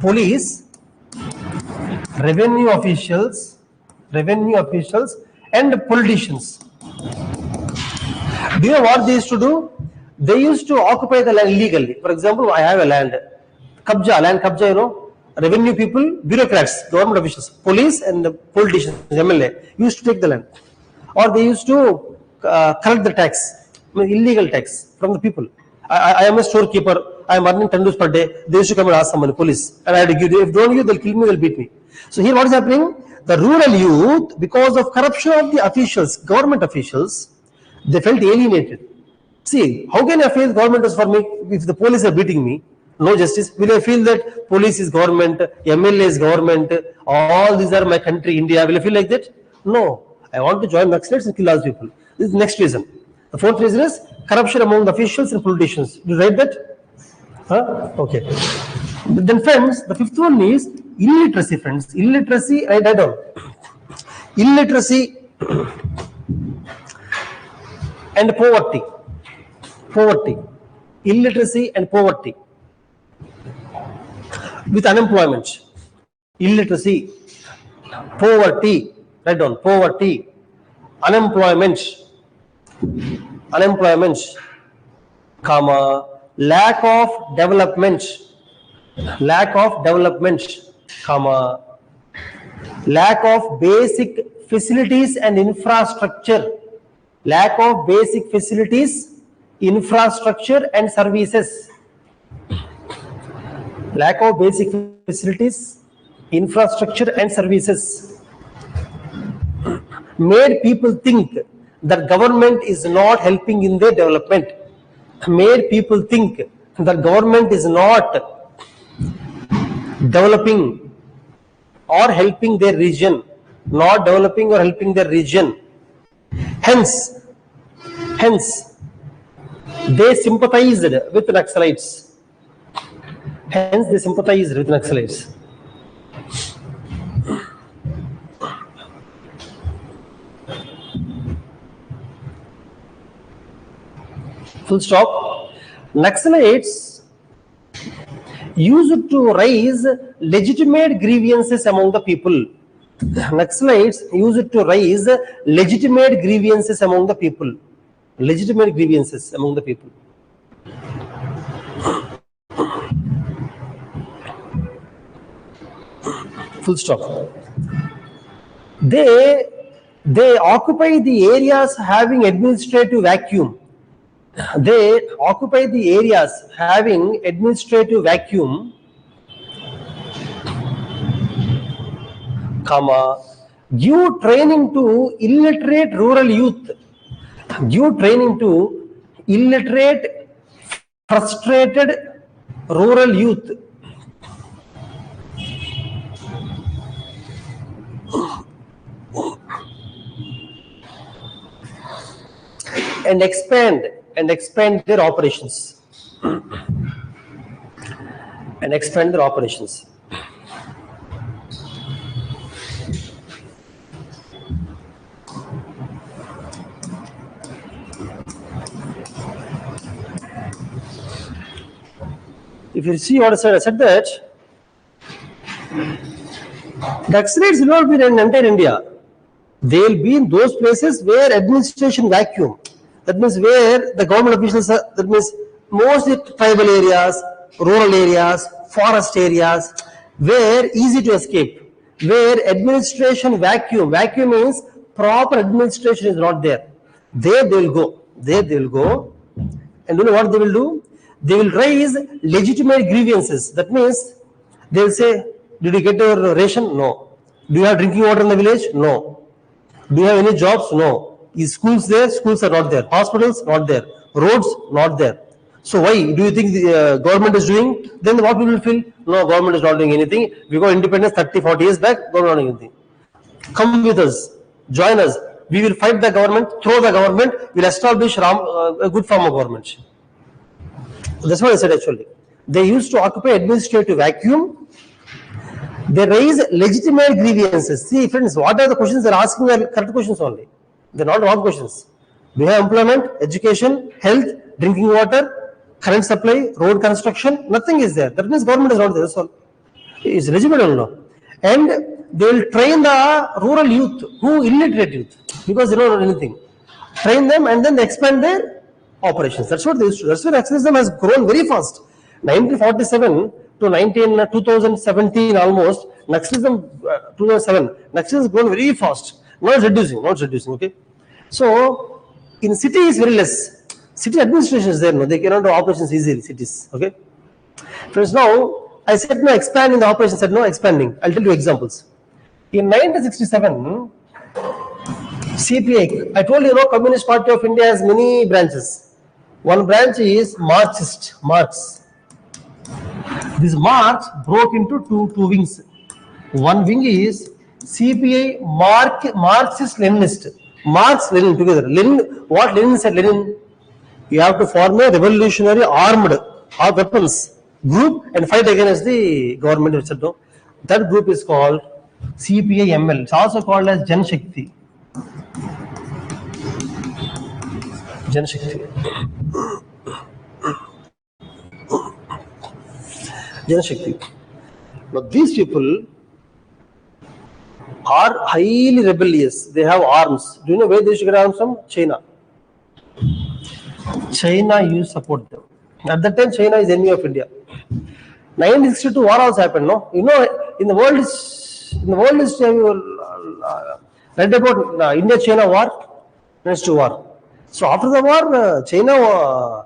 Police, revenue officials and politicians. Do you know what they used to do? They used to occupy the land illegally. For example, I have a land. Land kabja, you know. Revenue people, bureaucrats, government officials, police and the politicians, MLA, used to take the land. Or they used to collect the tax, illegal tax from the people. I am a storekeeper, I am earning 10 rupees per day. They used to come and ask someone, police, and I had to give them. If they don't give, they'll kill me, they'll beat me. So here what is happening? The rural youth, because of corruption of the officials, government officials, they felt alienated. See, how can I feel government is for me if the police are beating me? No justice. Will I feel that police is government, MLA is government, all these are my country, India? Will I feel like that? No. I want to join Naxalites and kill all people. This is the next reason. The fourth reason is corruption among the officials and politicians. You write that? Huh? Okay. But then, friends, the fifth one is illiteracy, friends. Illiteracy, write that down. Illiteracy and poverty. Illiteracy and poverty. With unemployment. Illiteracy, poverty, write down, poverty, unemployment, comma, lack of development, comma, lack of basic facilities and infrastructure, and services. Lack of basic facilities, infrastructure and services made people think that government is not helping in their development. Made people think the government is not developing or helping their region, not developing or helping their region. Hence, they sympathized with Naxalites. Hence, they sympathized with Naxalites. Full stop. Naxalites used to raise legitimate grievances among the people. Naxalites used to raise legitimate grievances among the people. Legitimate grievances among the people. Full stop. They occupy the areas having administrative vacuum. They occupy the areas having administrative vacuum, give training to illiterate rural youth, give training to illiterate, frustrated rural youth. And expand their operations. And expand their operations. If you see what I said that Naxalites will not be in entire India. They will be in those places where administration vacuum. That means where the government officials are, that means mostly tribal areas, rural areas, forest areas, where easy to escape, where administration vacuum. Vacuum means proper administration is not there. There they will go. There they will go. And you know what they will do? They will raise legitimate grievances. That means they will say, did you get your ration? No. Do you have drinking water in the village? No. Do you have any jobs? No. Is schools there? Schools are not there. Hospitals? Not there. Roads? Not there. So why do you think the government is doing? Then what people will feel? No, government is not doing anything. We got independence 30, 40 years back, government not doing anything. Come with us. Join us. We will fight the government, throw the government, we'll establish a good form of government. That's what I said actually. They used to occupy administrative vacuum. They raise legitimate grievances. See friends, what are the questions they're asking are correct questions only. They're not wrong questions. We have employment, education, health, drinking water, current supply, road construction, nothing is there. That means government is not there, that's all. It's legitimate law. And they will train the rural youth, who illiterate youth, because they don't know anything. Train them and then they expand their operations. That's what they used to do. That's why extremism has grown very fast. 1947 to 2017 almost, Naxalism, 2007, Naxalism has grown very fast. Now it's reducing, okay? So, in city is very less. City administration is there, no? They cannot do operations easily, cities, okay? Friends, now, I said no expanding the operation, said no expanding. I'll tell you examples. In 1967, CPI, I told you, Communist Party of India has many branches. One branch is Marxist, Marx. This Marx broke into two wings. One wing is CPI Marxist Leninist. Marx, Lenin together. Lenin, what Lenin said, Lenin, you have to form a revolutionary armed weapons group and fight against the government, etc. That group is called CPI-ML. It's also called as Jan Shakti. Jan Shakti. Jan Shakti. Now these people are highly rebellious. They have arms. Do you know where they used to get arms from? China. China used to support them. At that time, China is enemy of India. 1962 war also happened, no? You know, in the world history, have you read about India-China war? Next to war. So after the war, China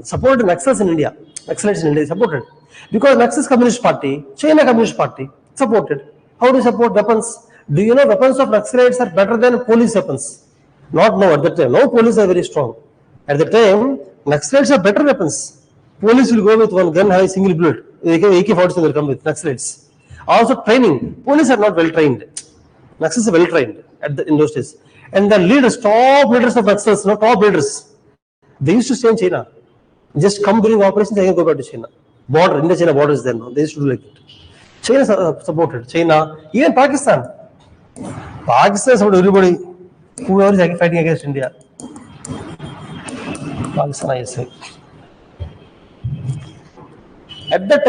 supported Naxalites in India. Naxalites in India supported. Because Naxalite Communist Party, China Communist Party supported. How do you support weapons? Do you know weapons of Naxalites are better than police weapons? Not now at that time. Now police are very strong. At the time, Naxalites have better weapons. Police will go with one gun, have a single bullet. AK-47 will come with Naxalites. Also training. Police are not well trained. Naxals are well trained in those days. And the leaders, top leaders of Naxals, top leaders, they used to stay in China. Just come during operations, they can go back to China. Border, India-China border is there now. They used to do like that. China supported. China, even Pakistan. Pakistan supported everybody. Whoever is fighting against India. Pakistan ISA. At that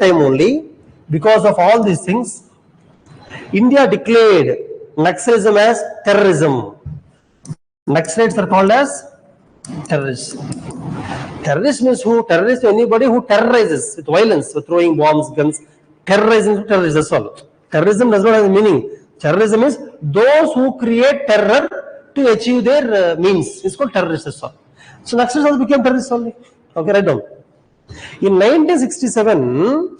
time only, because of all these things, India declared Naxalism as terrorism. Naxalites are called as terrorists. Terrorist means who? Terrorist is anybody who terrorizes with violence, with throwing bombs, guns. Terrorizing terrorists, that's all. Terrorism does not have a meaning. Terrorism is those who create terror to achieve their means. It's called terrorists, that's all. So Naxalites also became terrorists only. Okay, write down. In 1967,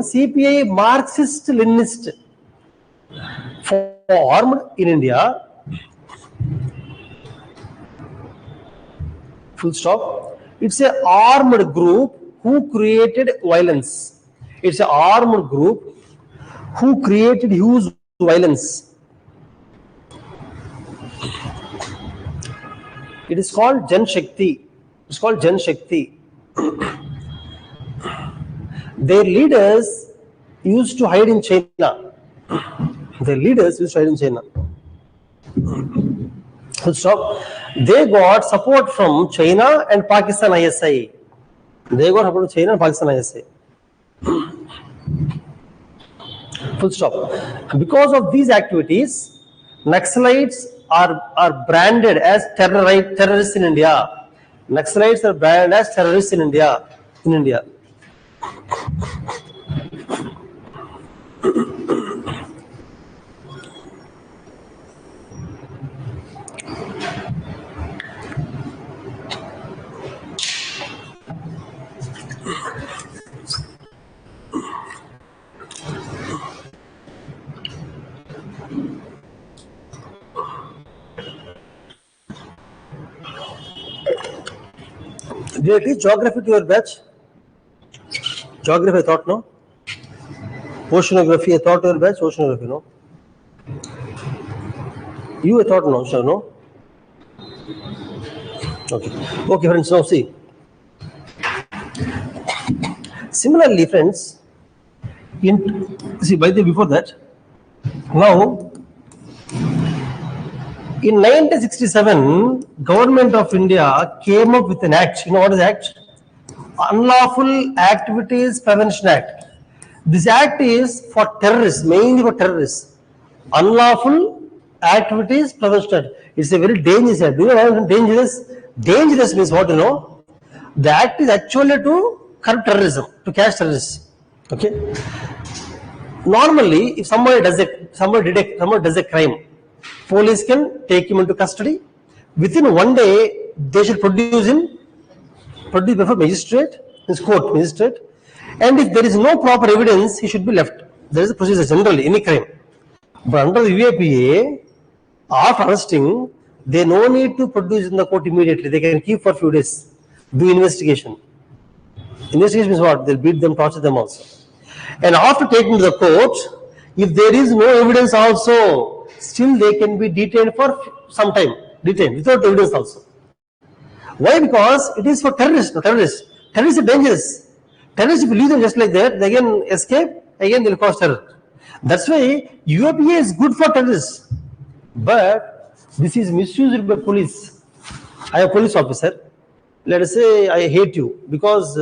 CPI Marxist-Leninist formed in India. Full stop. It's an armed group who created violence. It's an armed group who created huge violence. It is called Jan Shakti. It's called Jan Shakti. Their leaders used to hide in China. Full stop. They got support from China and Pakistan ISI. Full stop. Because of these activities, Naxalites are branded as terrorists in India. Naxalites are branded as terrorists in India. Did I teach geography to your batch? Geography, I thought, no? Oceanography, I thought to your batch? Oceanography, no? You, I thought, no? Sure, no? Okay, friends, now see. Similarly, friends, by the way, before that, now, in 1967, Government of India came up with an act. You know what is the act? Unlawful Activities Prevention Act. This act is for terrorists, mainly for terrorists. Unlawful Activities Prevention Act. It's a very dangerous act. Do you know what dangerous? Dangerous means what, you know? The act is actually to curb terrorism, to catch terrorists. Okay. Normally, if somebody does a crime, police can take him into custody. Within 1 day, they should produce before magistrate, magistrate. And if there is no proper evidence, he should be left. There is a procedure generally, any crime. But under the UAPA, after arresting, they no need to produce in the court immediately. They can keep for a few days, do investigation. Investigation means what? They'll beat them, torture them also. And after taking to the court, if there is no evidence also, still they can be detained for some time, without evidence also. Why? Because it is for terrorists. Terrorists are dangerous. Terrorists, if you leave them just like that, they again escape, again they'll cause terror. That's why UAPA is good for terrorists. But this is misused by police. I am a police officer. Let us say I hate you because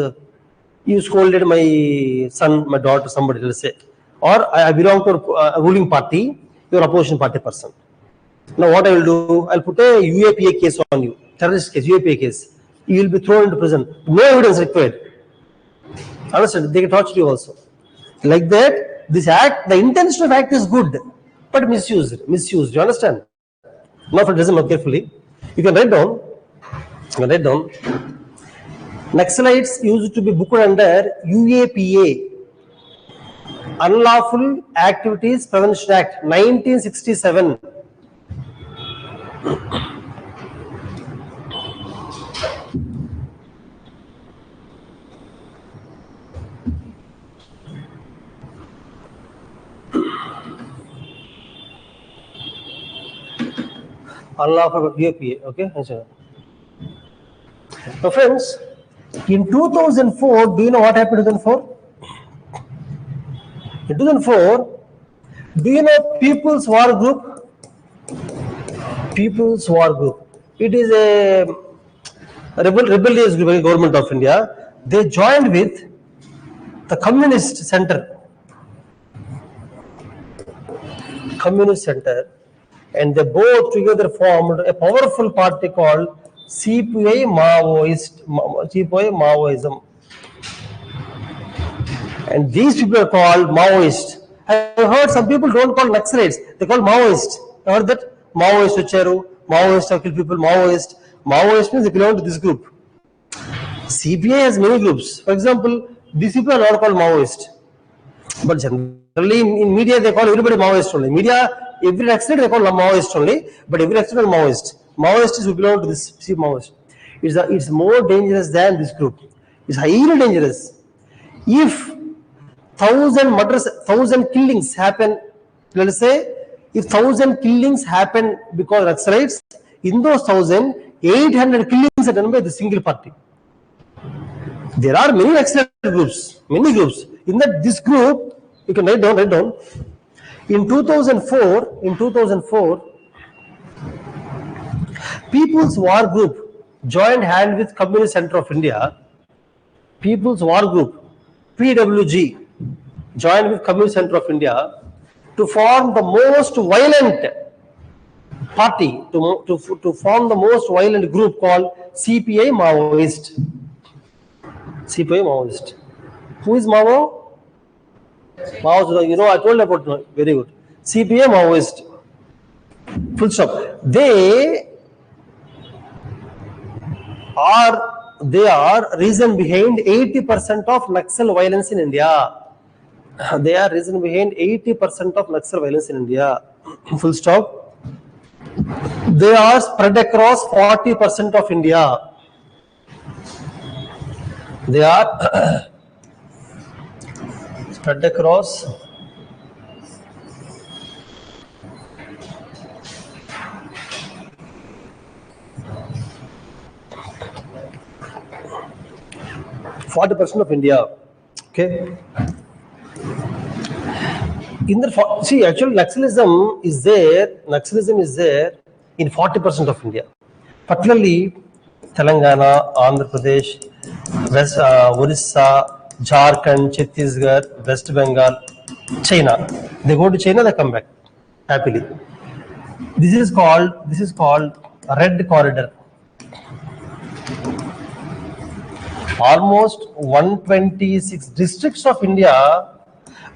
you scolded my son, my daughter, somebody, let us say. Or I belong to a ruling party, you are opposition party person. Now what I will do, I'll put a UAPA case on you, terrorist case, UAPA case. You will be thrown into prison. No evidence required. Understand? They can torture you also. Like that, this act, the intention of act is good, but misused. You understand? Now for listen carefully. You can write down. Naxalites used to be booked under UAPA, Unlawful Activities Prevention Act, 1967. unlawful UPA. Okay. Now, friends, in 2004, do you know what happened in 2004? In 2004, do you know People's War Group? People's War Group. It is a rebellious group against government of India. They joined with the Communist Center. And they both together formed a powerful party called CPI Maoism. And these people are called Maoists. I have heard some people don't call Naxalites, they call Maoists. I heard that Maoist Ucharu, Maoist have killed people, Maoist. Maoist means they belong to this group. CPI has many groups. For example, these people are not called Maoist. But generally in media they call everybody Maoist only. Media, every accident they call Maoist only, but every accident Maoist. Maoist is who belong to this Maoist. It's more dangerous than this group. It's highly dangerous. If 1,000 murders, 1,000 killings happen, let us say, if 1,000 killings happen because of Naxalites, in those 1,000, 800 killings are done by the single party. There are many Naxalite groups, many groups. In that, this group, you can write down. In 2004, People's War Group joined hand with Communist Center of India. People's War Group, PWG, joined with Communist Center of India to form the most violent party, to form the most violent group called CPI Maoist. CPI Maoist. Who is Mao? Mao, you know, I told you about it. Very good. CPI Maoist. Full stop. They are reason behind 80% of Naxal violence in India. They are reason behind 80% of Naxal violence in India. Full stop. They are spread across 40% of India. They are spread across 40% of India. Okay. In the see, actually, Naxalism is there in 40% of India, particularly Telangana, Andhra Pradesh, West Orissa, Jharkhand, Chhattisgarh, West Bengal, China. They go to China, they come back happily. This is called Red Corridor. Almost 126 districts of India,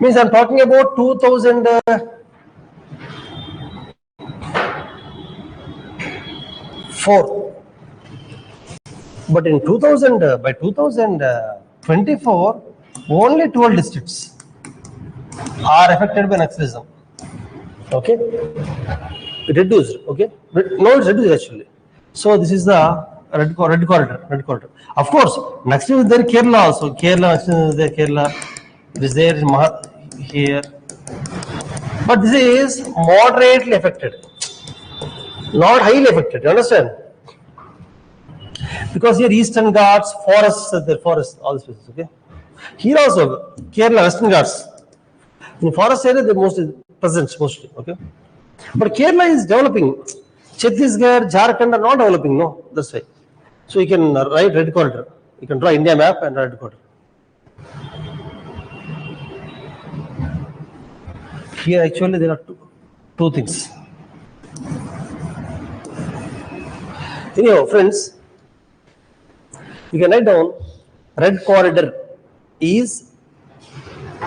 means I'm talking about 2004. But in by 2024, only 12 districts are affected by Naxalism. Okay, it reduced. Okay, no, it's reduced actually. So this is the red corridor. Of course, Naxalism is there in Kerala also. Naxalism is there. Kerala is there here, but this is moderately affected, not highly affected. You understand? Because here Eastern Ghats, forests, all these places. Okay, here also Kerala, Western Ghats. In forest area, they mostly present mostly. Okay, but Kerala is developing. Chhattisgarh, Jharkhand are not developing. No, that's why. So you can write red corridor. You can draw India map and red corridor. Here actually there are two things. Anyhow, friends, you can write down red corridor is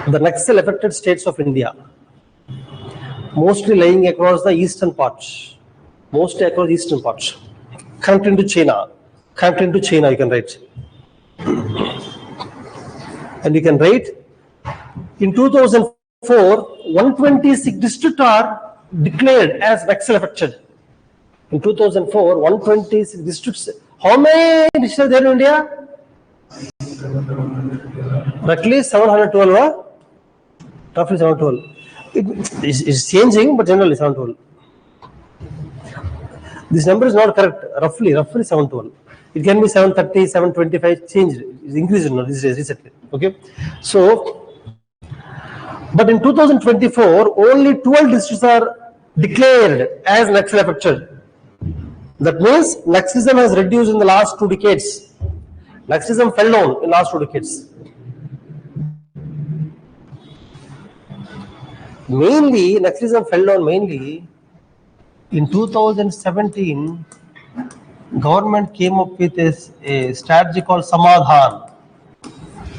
the Naxal affected states of India, mostly lying across the eastern parts, connecting to China, you can write. And you can write in 2004, 126 districts are declared as Naxal affected. In 2004, 126 districts. How many districts are there in India? Roughly 712. Roughly 712. It is changing, but generally 712. This number is not correct. Roughly 712. It can be 730, 725. Changed. It's increased now these days recently. Okay. So, but in 2024, only 12 districts are declared as Naxal affected. That means Naxalism has reduced in the last 2 decades. Naxalism fell down in the last 2 decades. Mainly, Naxalism fell down mainly in 2017. Government came up with a strategy called Samadhan.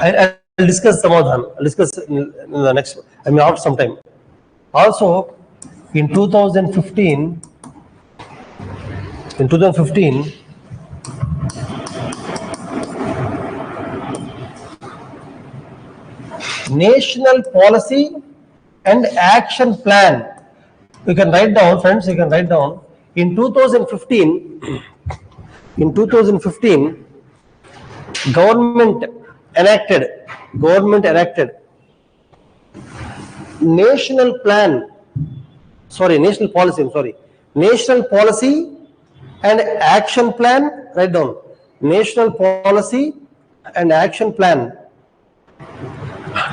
I'll discuss Samadhan. I'll discuss in the next, after some time. Also, in 2015, National Policy and Action Plan. You can write down, friends, you can write down. In 2015, government enacted national policy and action plan. Write down national policy and action plan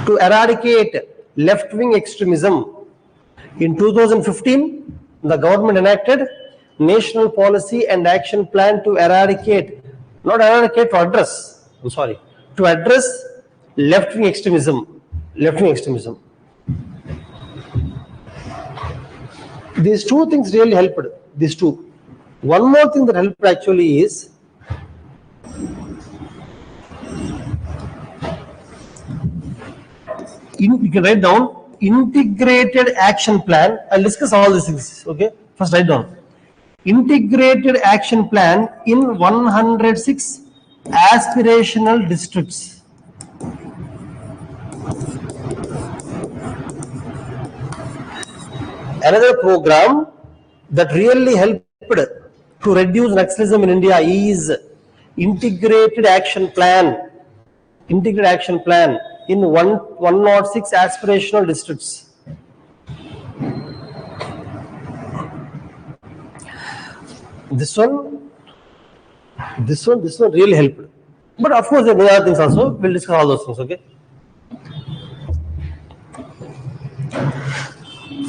to eradicate left-wing extremism. In 2015, the government enacted national policy and action plan to eradicate, not eradicate, to address, to address left-wing extremism. These two things really helped. These two. One more thing that helped actually is you can write down integrated action plan. I'll discuss all these things. Okay, first write down integrated action plan in 106 aspirational districts. Another program that really helped to reduce Naxalism in India is integrated action plan. Integrated action plan in 106 aspirational districts. This one really helped. But of course, there are other things also. We'll discuss all those things. Okay,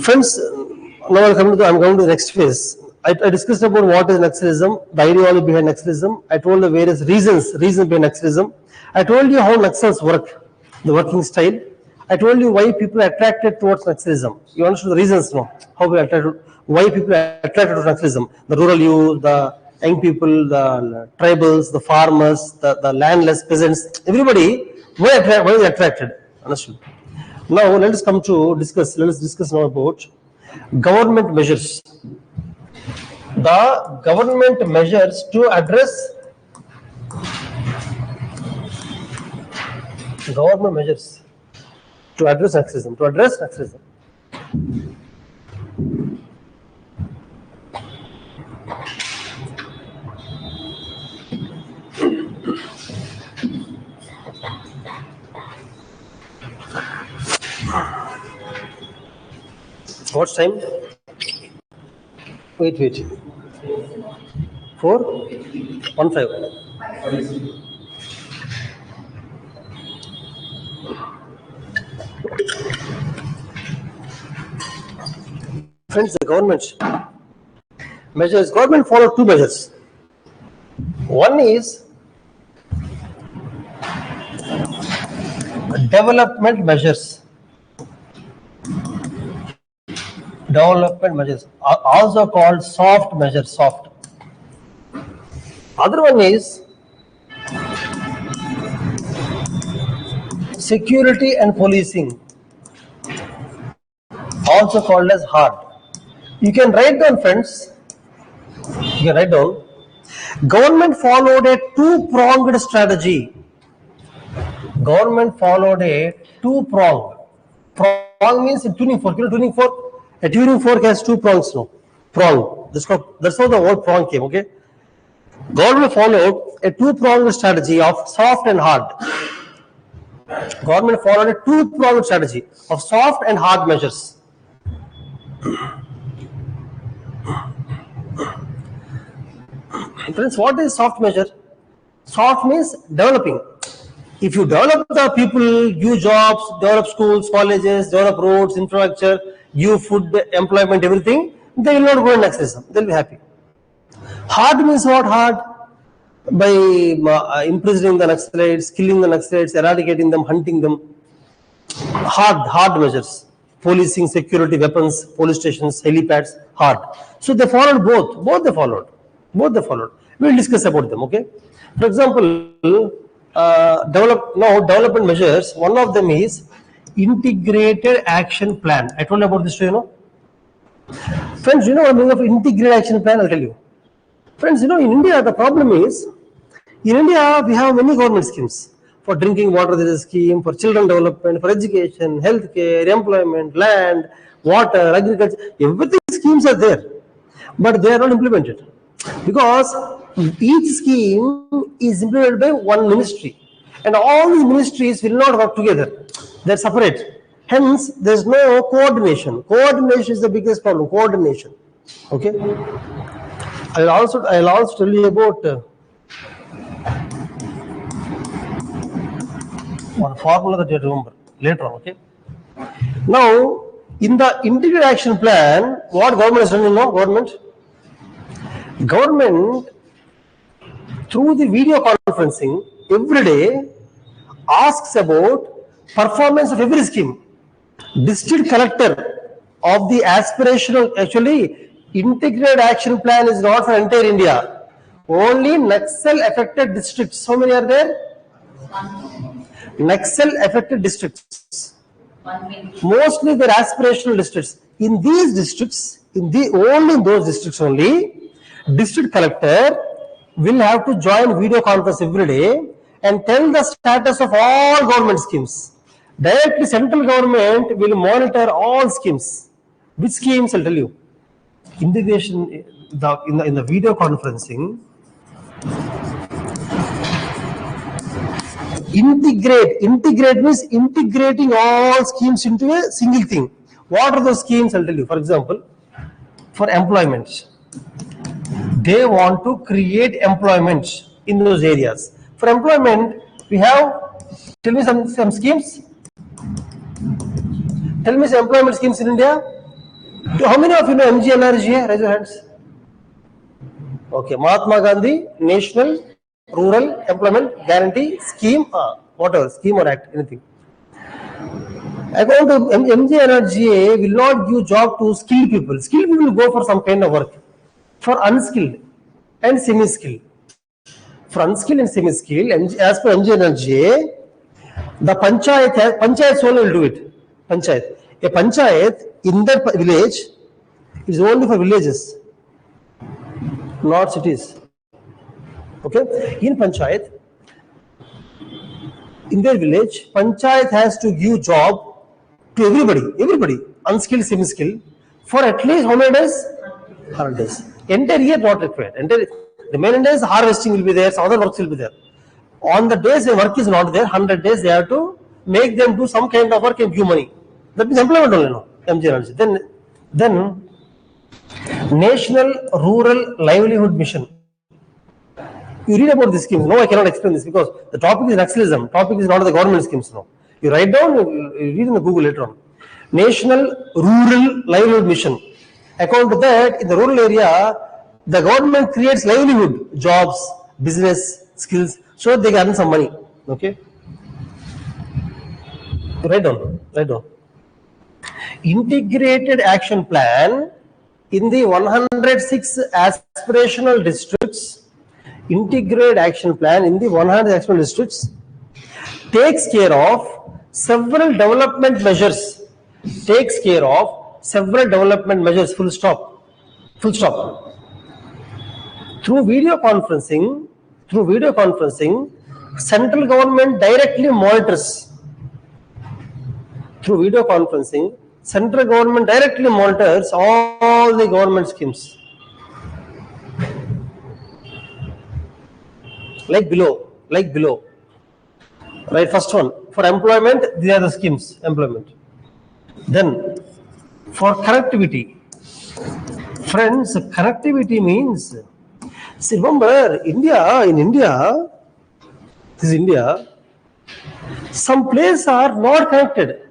friends. Now I'm going to the next phase. I discussed about what is Naxalism, the ideology behind Naxalism. I told the various reasons behind Naxalism. I told you how Naxals work, the working style. I told you why people are attracted towards Naxalism. You understood the reasons now, why people are attracted to Naxalism. The rural youth, the young people, the tribals, the farmers, the landless peasants, everybody, why are they attracted? Understood? Now let us come to discuss. Let us discuss now about government measures. The government measures to address Naxalism. What's time? Wait. 4:15. Friends, the government measures. Government follow two measures. One is development measures. Also called soft measures. Other one is security and policing, also called as hard. You can write down, friends. Government followed a two-pronged strategy. Prong means in tuning fork. You know tuning fork? A tuning fork has two prongs. No, prong. That's how the word prong came. Okay. Government followed a two-pronged strategy of soft and hard. Government followed a two-pronged strategy of soft and hard measures. Friends, what is soft measure? Soft means developing. If you develop the people, give jobs, develop schools, colleges, develop roads, infrastructure, give food, employment, everything, they will not go in extremism. They will be happy. Hard means what? Hard? By imprisoning the Naxalites, killing the Naxalites, eradicating them, hunting them. Hard measures. Policing, security, weapons, police stations, helipads, hard. So they followed both. Both they followed. We will discuss about them, okay? For example, development measures, one of them is integrated action plan. I told you about this, Friends, you know what I mean of integrated action plan? I'll tell you. Friends, in India, the problem is, in India, we have many government schemes. For drinking water, there is a scheme. For children development, for education, healthcare, employment, land, water, agriculture. Everything schemes are there. But they are not implemented. Because each scheme is implemented by one ministry. And all the ministries will not work together. They are separate. Hence, there is no coordination. Coordination is the biggest problem. Coordination. Okay? I'll also tell you about one formula that you remember later on, okay? Now, in the integrated action plan, what government is running now? Government, through the video conferencing, every day asks about performance of every scheme. District collector of the aspirational, actually, integrated action plan is not for entire India. Only Naxal affected districts. How many are there? Naxal affected districts. Mostly they're aspirational districts. In these districts, only in those districts only, district collector will have to join video conference every day and tell the status of all government schemes. Directly central government will monitor all schemes. Which schemes? I'll tell you. Integration in the video conferencing. Integrate means integrating all schemes into a single thing. What are those schemes? I'll tell you. For example, for employment, they want to create employment in those areas. For employment, we have, tell me some schemes. Tell me some employment schemes in India. How many of you know MGNRGA? Raise your hands. Okay, Mahatma Gandhi National Rural Employment Guarantee Scheme, whatever, scheme or act, anything. According to MGNRGA will not give job to skilled people. Skilled people will go for some kind of work. For unskilled and semi-skilled. For unskilled and semi-skilled, as per MGNRGA, the panchayat only will do it. Panchayat. A panchayat in that village is only for villages, not cities. Okay? In panchayat, in their village, panchayat has to give job to everybody, unskilled, semi-skilled, for at least how many days? 100 days. Entire year not required. The main days harvesting will be there, some other works will be there. On the days the work is not there, 100 days they have to make them do some kind of work and give money. That means employment only, no? MGNRG. Then National Rural Livelihood Mission. You read about these schemes. No, I cannot explain this because the topic is Naxalism. Topic is not the government schemes. No, you write down, you read in the Google later on. National Rural Livelihood Mission. According to that, in the rural area, the government creates livelihood, jobs, business, skills, so that they can earn some money. Okay. Write down. Integrated action plan in the 106 aspirational districts. Integrated action plan in the 100 aspirational districts takes care of several development measures. Full stop. Through video conferencing, central government directly monitors. Through video conferencing, central government directly monitors all the government schemes. Like below. Right, first one. For employment, these are the schemes, employment. Then, for connectivity. Friends, connectivity means See, remember, in India, this is India, some places are not connected.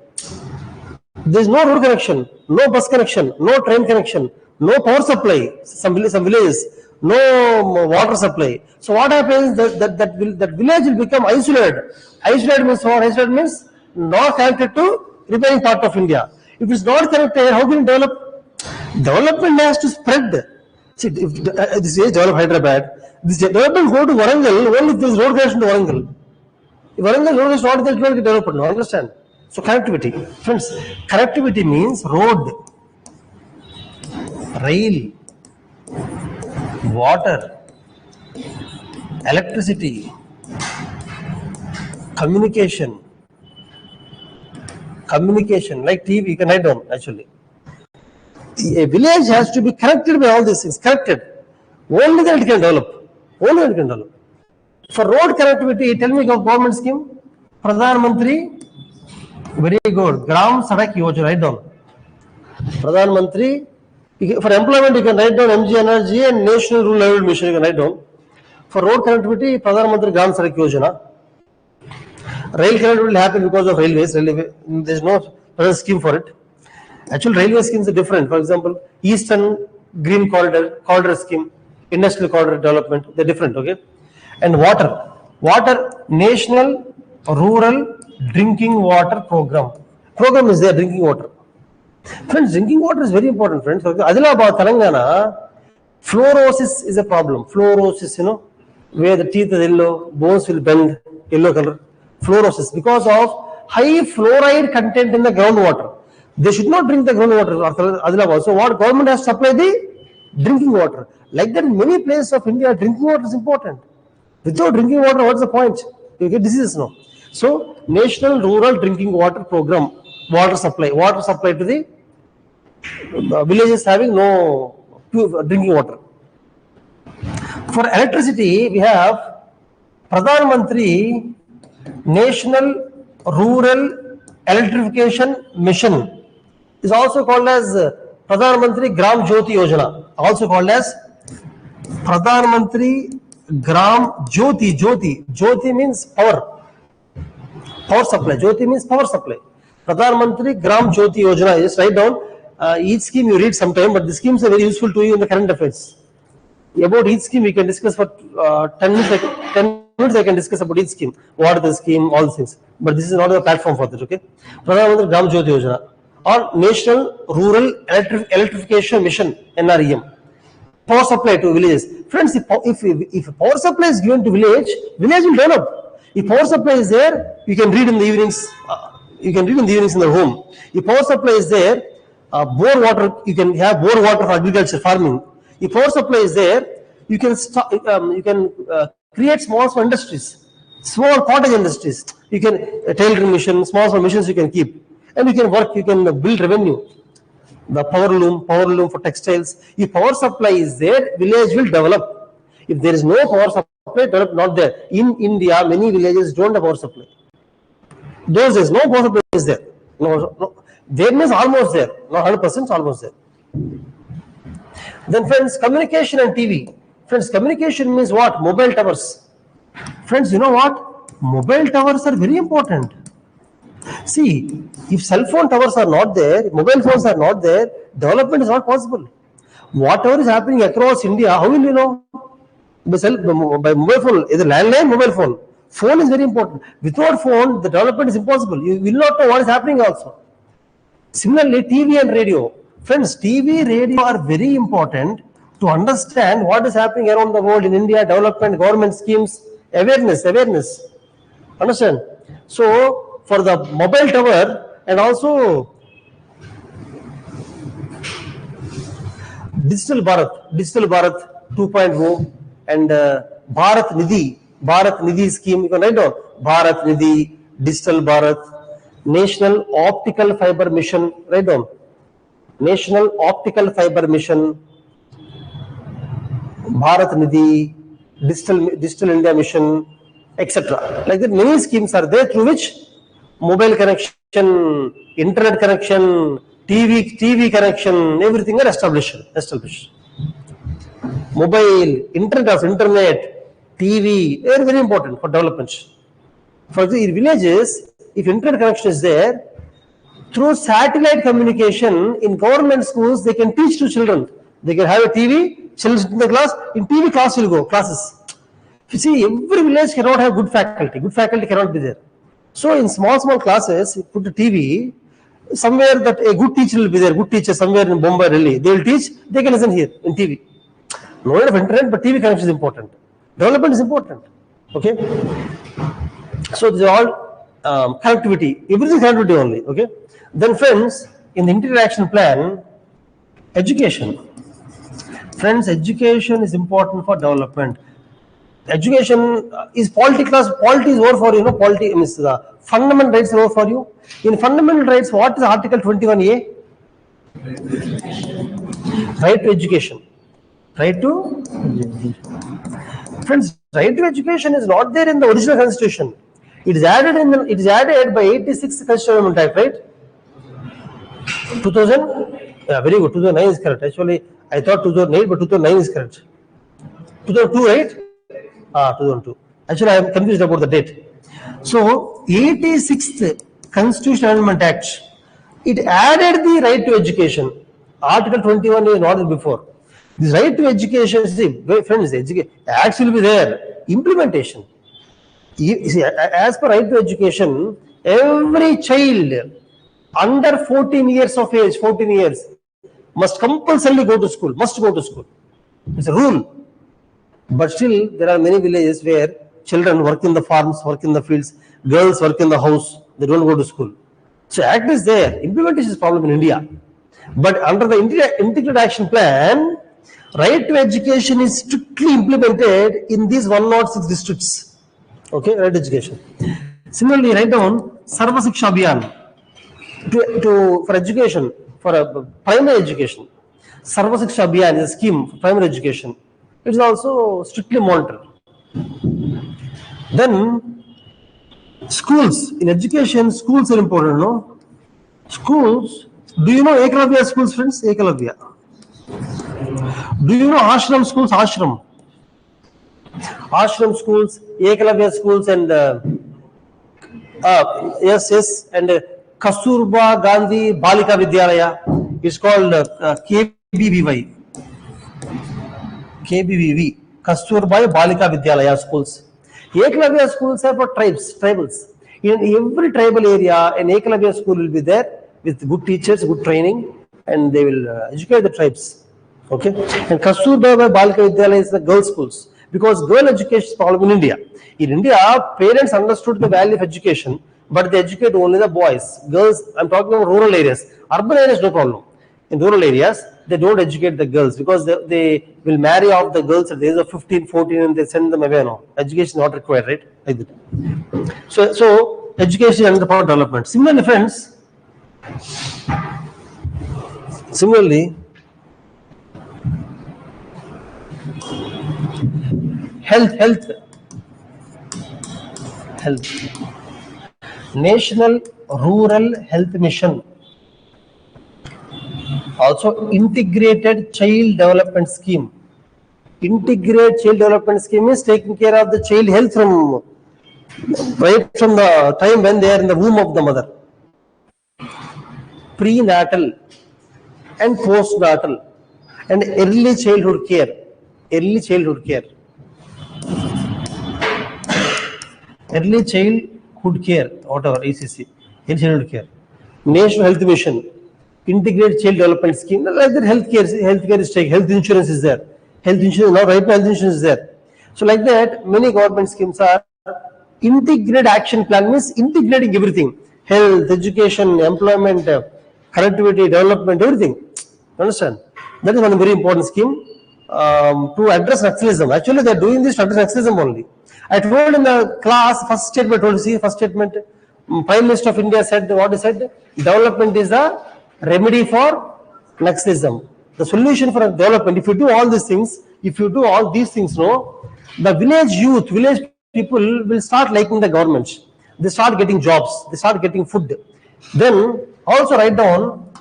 There is no road connection, no bus connection, no train connection, no power supply, some villages, no water supply. So what happens, that village will become isolated. Isolated means what? Isolated means not connected to remaining part of India. If it's not connected, how can it develop? Development has to spread. See, if this is develop Hyderabad, this development go to Warangal only if there is road connection to Warangal. If Warangal road is not there, it will get developed. No, understand? So connectivity, friends, connectivity means road, rail, water, electricity, communication, like TV, you can write down actually. A village has to be connected by all these things, connected. Only then it can develop. Only then it can develop. For road connectivity, tell me of government scheme. Pradhan Mantri, very good. Gram Sarak Yojana, write down. Pradhan Mantri, for employment you can write down MG Energy and National Rural Livelihood Mission, you can write down. For road connectivity, Pradhan Mantri Gram Sarak Yojana. Rail connectivity will happen because of railways. There is no scheme for it. Actual railway schemes are different. For example, Eastern Green Corridor scheme, Industrial Corridor Development, they're different, okay? And water, National Rural Drinking Water Program. Program is there, drinking water. Friends, drinking water is very important, friends. Adilabad, Telangana, fluorosis is a problem. Fluorosis, where the teeth are yellow, bones will bend, yellow color. Fluorosis, because of high fluoride content in the groundwater. They should not drink the groundwater, Adilabad. So what government has to supply the drinking water. Like that in many places of India, drinking water is important. Without drinking water, what's the point? You get diseases now. So National Rural Drinking Water Program, water supply to the villages having no pure drinking water. For electricity, we have Pradhan Mantri National Rural Electrification Mission. Is also called as Pradhan Mantri Gram Jyoti Yojana. Also called as Pradhan Mantri Gram Jyoti. Jyoti means power. Power supply. Jyoti means power supply. Pradhan Mantri Gram Jyoti Yojana. Just write down. Each scheme you read sometime, but the schemes are very useful to you in the current affairs. About each scheme we can discuss for 10 minutes. 10 minutes I can discuss about each scheme. What is the scheme, all these things. But this is not the platform for that, okay? Pradhan Mantri Gram Jyoti Yojana. Or National Rural Electrification Mission, NREM. Power supply to villages. Friends, if power supply is given to village will develop. If power supply is there, you can read in the evenings. You can read in the evenings in the home. If power supply is there, bore water, you can have bore water for agriculture, farming. If power supply is there, you can create small industries, small cottage industries. You can tailoring mission, small missions you can keep. And you can work, you can build revenue. The power loom for textiles. If power supply is there, village will develop. If there is no power supply, develop not there. In India, many villages don't have power supply. Those days, no power supply is there. No. There means almost there. Not 100%, almost there. Then friends, communication and TV. Friends, communication means what? Mobile towers. Friends, you know what? Mobile towers are very important. See, if cell phone towers are not there, mobile phones are not there, development is not possible. Whatever is happening across India, how will you know? By mobile phone, either landline, mobile phone. Phone is very important. Without phone, the development is impossible. You will not know what is happening also. Similarly, TV and radio. Friends, TV, radio are very important to understand what is happening around the world in India, development, government schemes, awareness. Understand? So, for the mobile tower and also Digital Bharat 2.0 and Bharat Nidhi scheme, you can write down Bharat Nidhi, Digital Bharat, National Optical Fiber Mission, write down National Optical Fiber Mission, Bharat Nidhi, Digital India Mission, etc. Like that, many schemes are there through which mobile connection, internet connection, TV connection, everything are established. mobile, internet, TV, very, very important for development. For example, in villages, if internet connection is there, through satellite communication in government schools, they can teach to children. They can have a TV, children in the class, in TV class will go, classes. You see, every village cannot have good faculty cannot be there. So in small classes, you put a TV, somewhere that a good teacher will be there, good teacher somewhere in Bombay, Delhi, they will teach, they can listen here in TV. No need of internet, but TV connection is important. Development is important. Okay? So these are all connectivity, everything connectivity only. Okay? Then friends, in the integrated action plan, education. Friends, education is important for development. Education is polity class, polity is over for you, polity means the fundamental rights are over for you. In fundamental rights, what is Article 21A? Right to education. Right to? Friends, right to education is not there in the original constitution. It is added by 86th Constitutional Amendment Act, right? 2000? Yeah, very good. 2009 is correct. Actually, I thought 2008, but 2009 is correct. 2002, right? 2002. Actually, I am confused about the date. So, 86th Constitutional Amendment Act, it added the right to education. Article 21 is not there before. This right to education, see, friends, acts will be there. Implementation. See, as per right to education, every child under 14 years of age, 14 years, must compulsorily go to school, must go to school. It's a rule. But still, there are many villages where children work in the farms, work in the fields, girls work in the house, they don't go to school. So, act is there. Implementation is a problem in India. But under the integrated action plan, right to education is strictly implemented in these 106 districts. Okay, right to education. Similarly, write down Sarva Shiksha Abhiyan for education, for primary education. Sarva Shiksha Abhiyan is a scheme for primary education. It is also strictly monitored. Then, schools. In education, schools are important, no? Schools. Do you know Ekalavya schools, friends? Ekalavya. Do you know ashram schools? Ashram schools, Ekalavya schools, and yes, and Kasturba Gandhi Balika Vidyalaya. It's called KBVY. KBVV. Kasturba Balika Vidyalaya schools. Ekalavya schools are for tribals. In every tribal area, an Ekalavya school will be there with good teachers, good training, and they will educate the tribes. Okay, and Kasturba Balika Vidyalaya is the girls' schools, because girl education is problem in India. In India, parents understood the value of education, but they educate only the boys. Girls, I'm talking about rural areas. Urban areas, no problem. In rural areas, they don't educate the girls because they will marry off the girls at the age of 15, 14 and they send them away. No, education is not required, right? Like that. So education and the power development. Similarly, friends, health. National Rural Health Mission. Also, Integrated Child Development Scheme. Integrated Child Development Scheme is taking care of the child health right from the time when they are in the womb of the mother. Prenatal and postnatal and early childhood care. Early childhood care, whatever, ECC, early childhood care. National Health Mission, Integrated Child Development Scheme, like that. Healthcare is taken, health insurance is there. Health insurance, now right now health insurance is there. So like that, many government schemes are integrated action plan, means integrating everything. Health, education, employment, connectivity, development, everything. Understand? That is one very important scheme. To address Naxalism. Actually, they are doing this to address Naxalism only. I told in the class, first statement, Prime Minister of India said, what he said? Development is the remedy for Naxalism. The solution for development, if you do all these things, no, the village youth, village people will start liking the government. They start getting jobs, they start getting food. Then, also write down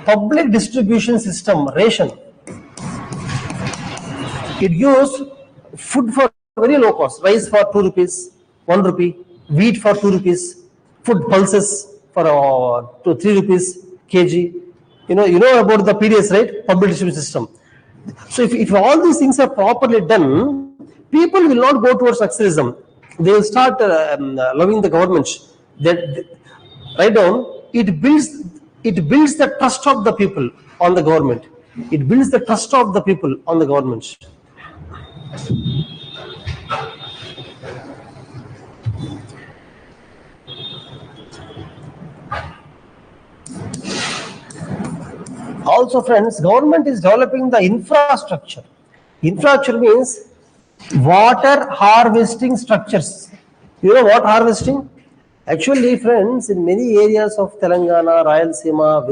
public distribution system, ration. It gives food for very low cost, rice for 2 rupees, 1 rupee, wheat for 2 rupees, food pulses for 3 rupees kg. You know about the PDS, right? Public distribution system. So if all these things are properly done, people will not go towards extremism. They will start loving the government. Write down. It builds the trust of the people on the government. It builds the trust of the people on the government. Also, friends, government is developing the infrastructure. Infrastructure means water harvesting structures. You know what harvesting? Actually, friends, in many areas of Telangana, Rayalaseema,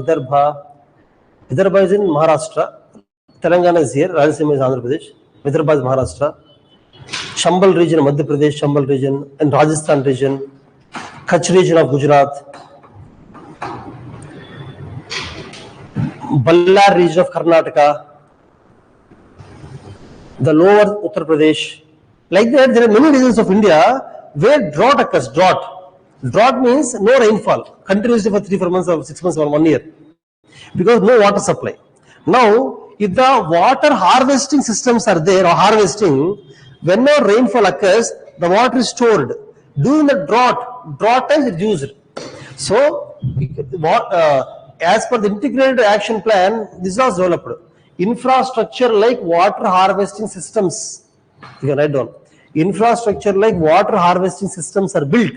Vidarbha is in Maharashtra, Telangana is here, Rayalaseema is Andhra Pradesh, Vidarbha is Maharashtra, Chambal region, Madhya Pradesh, Chambal region, and Rajasthan region, Kutch region of Gujarat, Ballar region of Karnataka, the lower Uttar Pradesh. Like that, there are many regions of India where drought occurs. Drought means no rainfall, continuously for 3-4 months or 6 months or 1 year, because no water supply. Now, if the water harvesting systems are there or harvesting, whenever rainfall occurs, the water is stored. During the drought times it is used. So, as per the integrated action plan, this was developed. Infrastructure like water harvesting systems. You can write down. Infrastructure like water harvesting systems are built.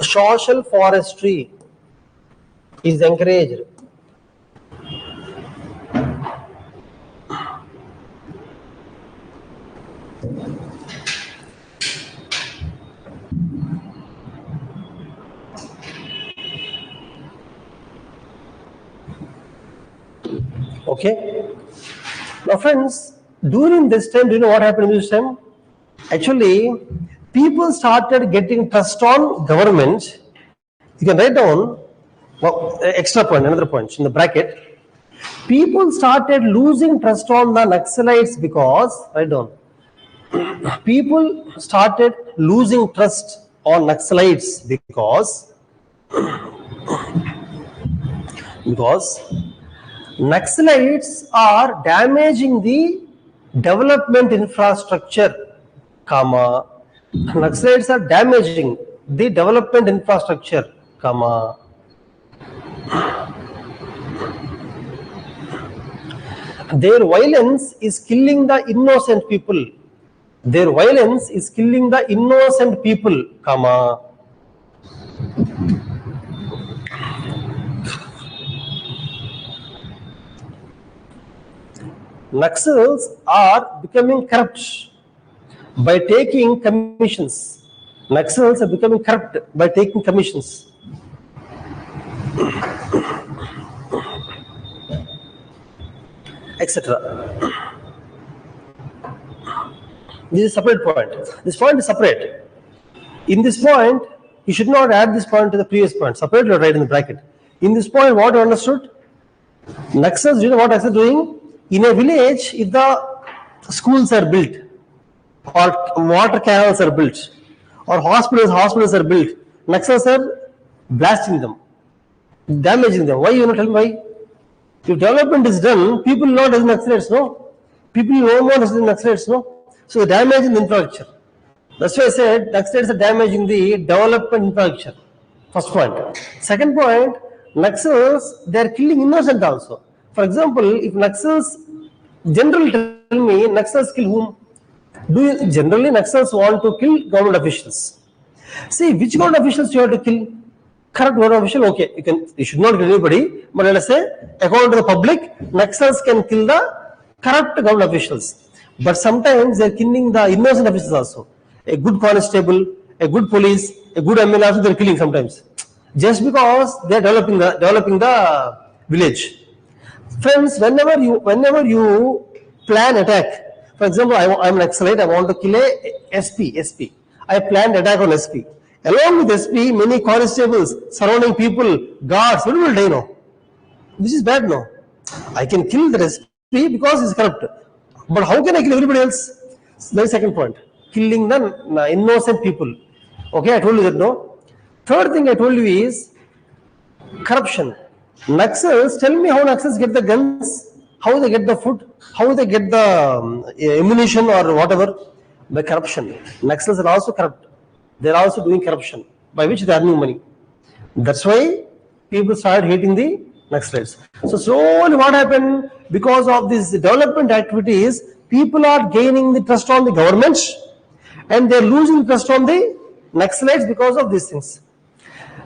Social forestry is encouraged. Okay. Now, friends, during this time, do you know what happened in this time? Actually, people started getting trust on government. You can write down extra point, another point in the bracket. People started losing trust on the Naxalites because, write down, people started losing trust on Naxalites because Naxalites are damaging the development infrastructure, Naxalites are damaging the development infrastructure, their violence is killing the innocent people. Their violence is killing the innocent people, Naxals are becoming corrupt by taking commissions. Naxals are becoming corrupt by taking commissions. Etc. This is a separate point. This point is separate. In this point, you should not add this point to the previous point. Separately write in the bracket. In this point, what you understood? Naxals, you know what Naxals are doing? In a village, if the schools are built, or water canals are built, or hospitals are built, Naxals are blasting them, damaging them. Why? You know, tell me why? If development is done, people will not as Naxalites, no? People no more as Naxalites, no? So they are damaging the infrastructure. That's why I said Naxalites are damaging the development infrastructure. First point. Second point, Naxals, they are killing innocent also. For example, if Naxals, generally tell me, Naxals kill whom? Generally Naxals want to kill government officials. See, which government officials you have to kill? Corrupt government official, okay, you should not kill anybody, but let us say, according to the public, Naxals can kill the corrupt government officials. But sometimes they are killing the innocent officials also. A good constable, a good police, a good MLA also they are killing sometimes. Just because they are developing the village. Friends, whenever you plan attack, for example, I am an Naxalite, I want to kill a SP. I planned attack on SP. Along with SP, many constables, surrounding people, guards, what will die now? This is bad now. I can kill the SP because he's corrupt. But how can I kill everybody else? Very second point. Killing the innocent people. Okay, I told you that no. Third thing I told you is corruption. Naxals, tell me how Naxals get the guns, how they get the food, how they get the ammunition or whatever. By corruption. Naxals are also corrupt. They are also doing corruption, by which they are earning money. That's why people started hating the Naxalites. So slowly what happened? Because of these development activities, people are gaining the trust on the government and they are losing trust on the Naxalites because of these things.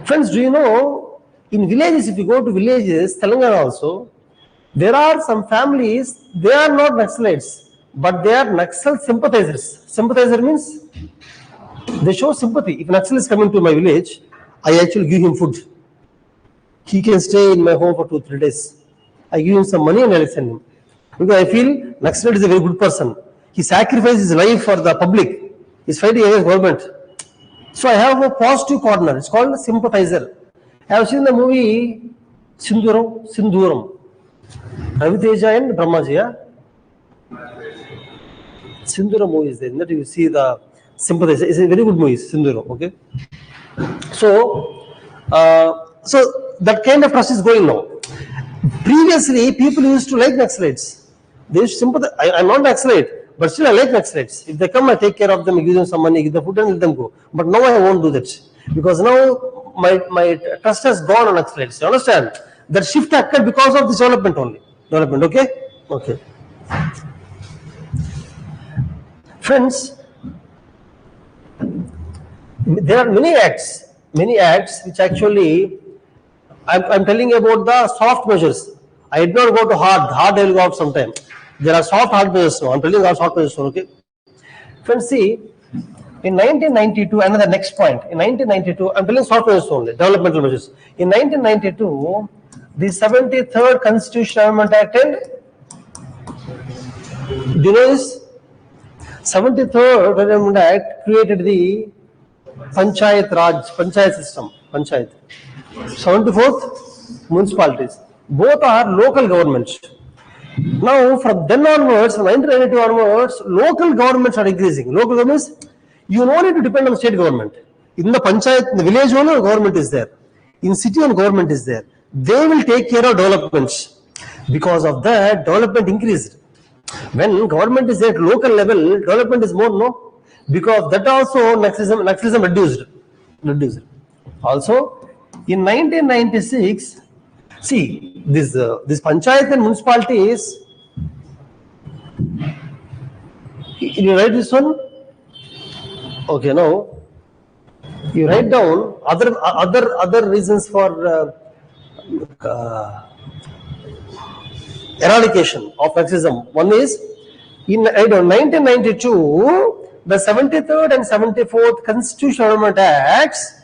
Friends, do you know, in villages, if you go to villages, Telangana also, there are some families, they are not Naxalites, but they are Naxal sympathizers. Sympathizer means they show sympathy. If Naxal is coming to my village, I actually give him food. He can stay in my home for 2-3 days. I give him some money and I send him. Because I feel Naxalite is a very good person. He sacrificed his life for the public. He's fighting against government. So I have a positive corner. It's called sympathizer. I have seen the movie Sindhuram. Ravi Teja and Brahmaji. Yeah? Sindhuram movie is there. In that you see the sympathizer. It's a very good movie, Sindhuram. Okay. So that kind of trust is going now. Previously, people used to like Naxalites. They used to sympathize. I'm not Naxalite, but still I like Naxalites. If they come, I take care of them, I give them some money, give them food and let them go. But now I won't do that. Because now my trust has gone on Naxalites. You understand? That shift occurred because of this development only. Development, okay? Okay. Friends, there are many acts which actually, I'm telling you about the soft measures. I did not go to hard I will go out sometime. There are hard measures now. I'm telling you about soft measures now, okay? Friends, see, in 1992, another next point. In 1992, I'm telling soft measures only, developmental measures. In 1992, the 73rd Constitutional Amendment Act and do you know this? 73rd Amendment Act created the Panchayat system. 74th, municipalities. Both are local governments. Now, from then onwards, from 1992 onwards, local governments are increasing. Local governments, you no need to depend on the state government. In the Panchayat, in the village, only government is there. In city, and government is there. They will take care of developments. Because of that, development increased. When government is at local level, development is more, no? Because that also Naxalism reduced. Also, in 1996, see this panchayat and municipalities. You write this one. Okay, now you write down other reasons for eradication of Extremism. One is in 1992, the 73rd and 74th Constitutional Amendment Acts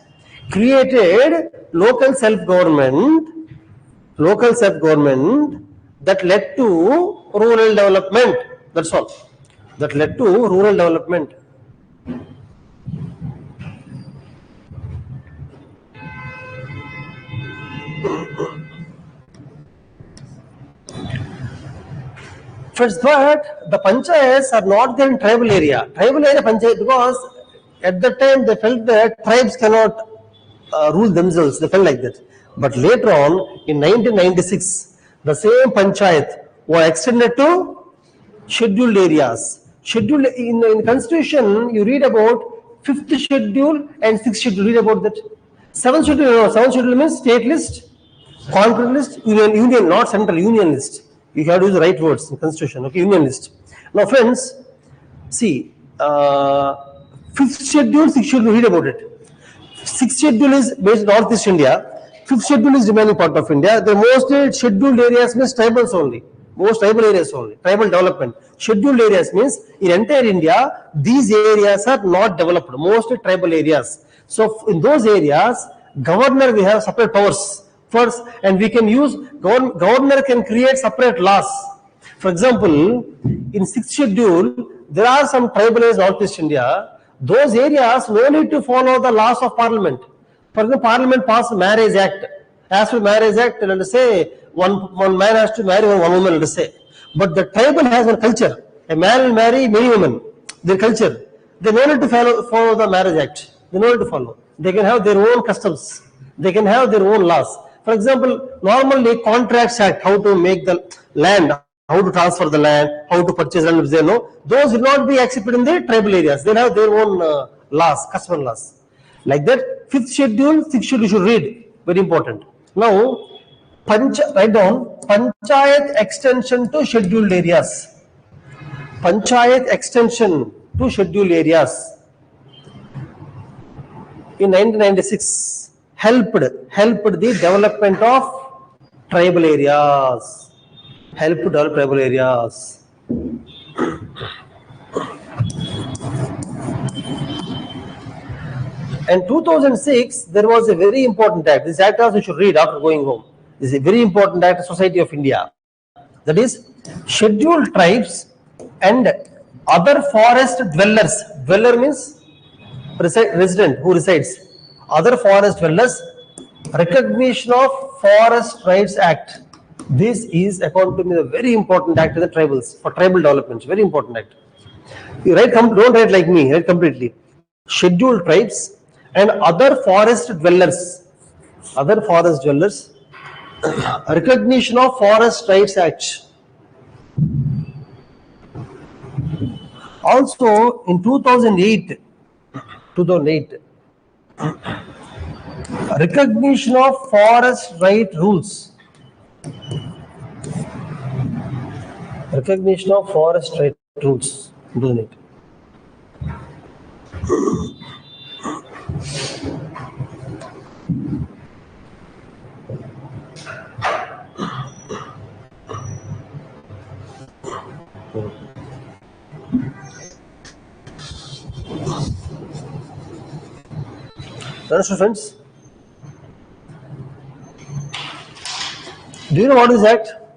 created local self-government that led to rural development. That's all. That led to rural development. First, but the panchayats are not there in tribal area. Tribal area panchayat, because at that time they felt that tribes cannot rule themselves. They felt like that. But later on, in 1996, the same panchayat was extended to scheduled areas. Scheduled in the Constitution, you read about 5th schedule and 6th schedule. Read about that. 7th schedule. No, 7th schedule means state list, concurrent list, union, not central, union list. You have to use the right words in Constitution. Okay, union list. Now, friends, see, 5th schedule, 6th schedule. Read about it. 6th schedule is based on Northeast India. 5th schedule is remaining part of India. The most scheduled areas means tribals only. Most tribal areas only. Tribal development. Scheduled areas means in entire India, these areas are not developed. Mostly tribal areas. So in those areas, governor we have separate powers. First, and we can use governor can create separate laws. For example, in 6th schedule, there are some tribal areas in Northeast India. Those areas no need to follow the laws of parliament. For example, parliament passed Marriage Act. As for Marriage Act, let us say one man has to marry one woman, let us say. But the tribal has a culture. A man will marry many women. Their culture. They no need to follow the Marriage Act. They no need to follow. They can have their own customs. They can have their own laws. For example, normally Contracts Act, how to make the land, how to transfer the land, how to purchase land, if they know, those will not be accepted in the tribal areas. They have their own laws, custom laws. Like that, 5th schedule, 6th schedule you should read. Very important. Now, write down Panchayat extension to scheduled areas. Panchayat extension to scheduled areas. In 1996, helped the development of tribal areas. Helped to develop tribal areas. In 2006, there was a very important act. This act also you should read after going home. This is a very important act of Society of India. That is, scheduled tribes and other forest dwellers. Dweller means resident who resides. Other forest dwellers. Recognition of Forest Rights Act. This is, according to me, a very important act in the tribals for tribal development. Very important act. You write, don't write like me. Write completely. Scheduled tribes and other forest dwellers. Other forest dwellers. Recognition of Forest Rights Act. Also, in 2008, recognition of forest right rules. Recognition of forest right rules. 2008. Understood, friends? Do you know what is that?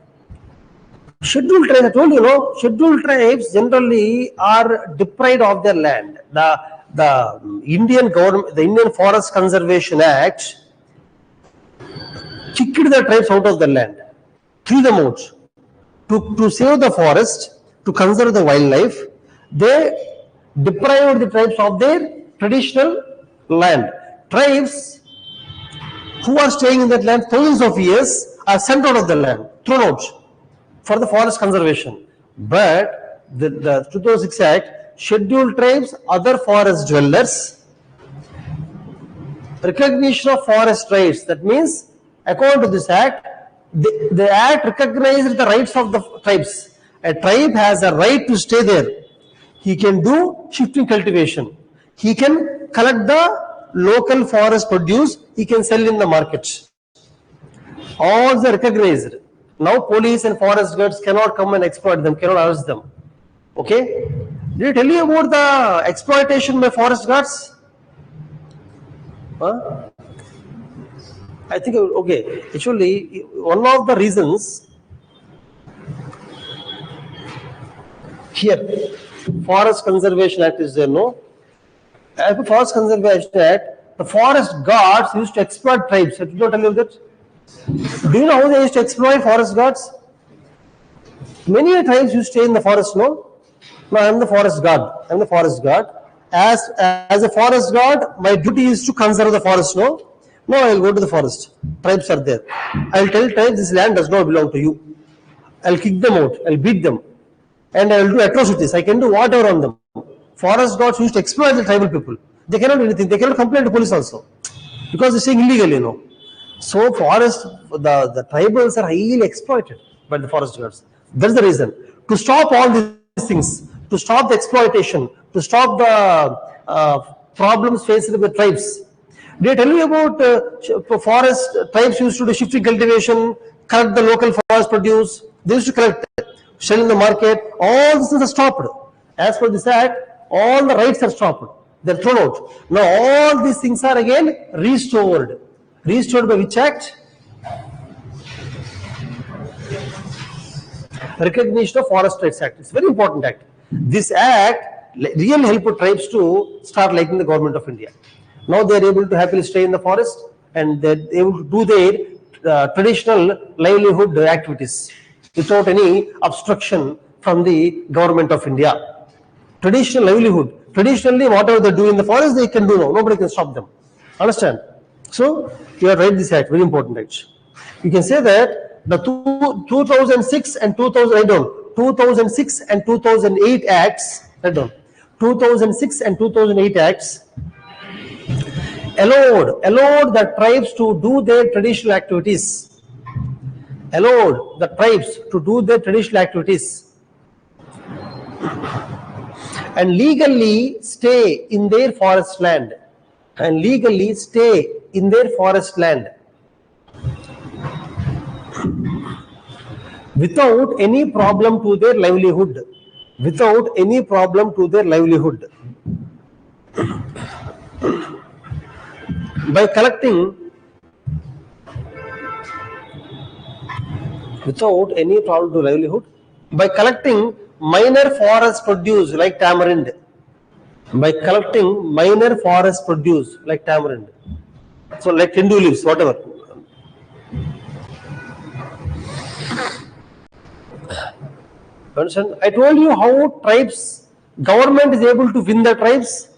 Scheduled tribes, I told you, scheduled tribes generally are deprived of their land. The Indian government, the Indian Forest Conservation Act kicked the tribes out of the land, threw them out. To save the forest, to conserve the wildlife, they deprived the tribes of their traditional land. Tribes who are staying in that land thousands of years are sent out of the land, thrown out for the forest conservation. But the 2006 Act, scheduled tribes, other forest dwellers, recognition of forest rights. That means, according to this Act, the Act recognizes the rights of the tribes. A tribe has a right to stay there. He can do shifting cultivation. He can collect the local forest produce, he can sell in the market. All are recognized. Now police and forest guards cannot come and exploit them, cannot arrest them. Okay? Did I tell you about the exploitation by forest guards? Huh? I think, okay, actually one of the reasons here, Forest Conservation Act is there, no? As the Forest Conservation Act, the forest guards used to exploit tribes. Did not tell you that? Do you know how they used to exploit forest guards? Many tribes used to stay in the forest, no? Now I am the forest guard. I am the forest guard. As a forest guard, my duty is to conserve the forest, no? No, I will go to the forest. Tribes are there. I will tell tribes this land does not belong to you. I will kick them out. I will beat them. And I will do atrocities. I can do whatever on them. Forest guards used to exploit the tribal people. They cannot do anything. They cannot complain to police also. Because they are staying illegally, So the tribals are highly exploited by the forest guards. That's the reason. To stop all these things, to stop the exploitation, to stop the problems faced with the tribes. Did I tell you about forest tribes used to do shifting cultivation, collect the local forest produce? They used to collect, sell in the market. All these things are stopped. As per this Act, all the rights are stopped. They are thrown out. Now all these things are again restored. Restored by which Act? Recognition of Forest Rights Act. It's a very important Act. This Act really helped tribes to start liking the government of India. Now they are able to happily stay in the forest and they are able to do their traditional livelihood activities without any obstruction from the government of India. Traditional livelihood. Traditionally, whatever they do in the forest, they can do now. Nobody can stop them. Understand? So, you have read this act, very important act. You can say that the 2006 and 2006 and 2008 acts, 2006 and 2008 acts allowed the tribes to do their traditional activities. Allowed the tribes to do their traditional activities and legally stay in their forest land. And legally stay in their forest land without any problem to their livelihood. Without any problem to their livelihood. By collecting, without any problem to livelihood, by collecting minor forest produce like tamarind. By collecting minor forest produce like tamarind. So like tendu leaves, whatever. Understand? I told you how tribes, government is able to win the tribes,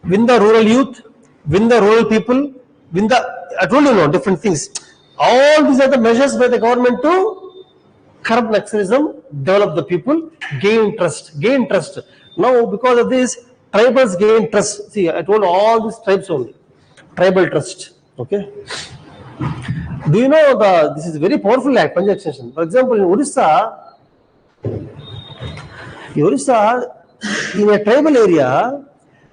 win the rural youth, win the rural people, win the, I told you different things. All these are the measures by the government to curb Naxalism, develop the people, gain trust. Now because of this, tribals gain trust. See, I told all these tribes only. Tribal trust. Okay. Do you know this is a very powerful act, Punjab extension. For example, in Orissa, in a tribal area,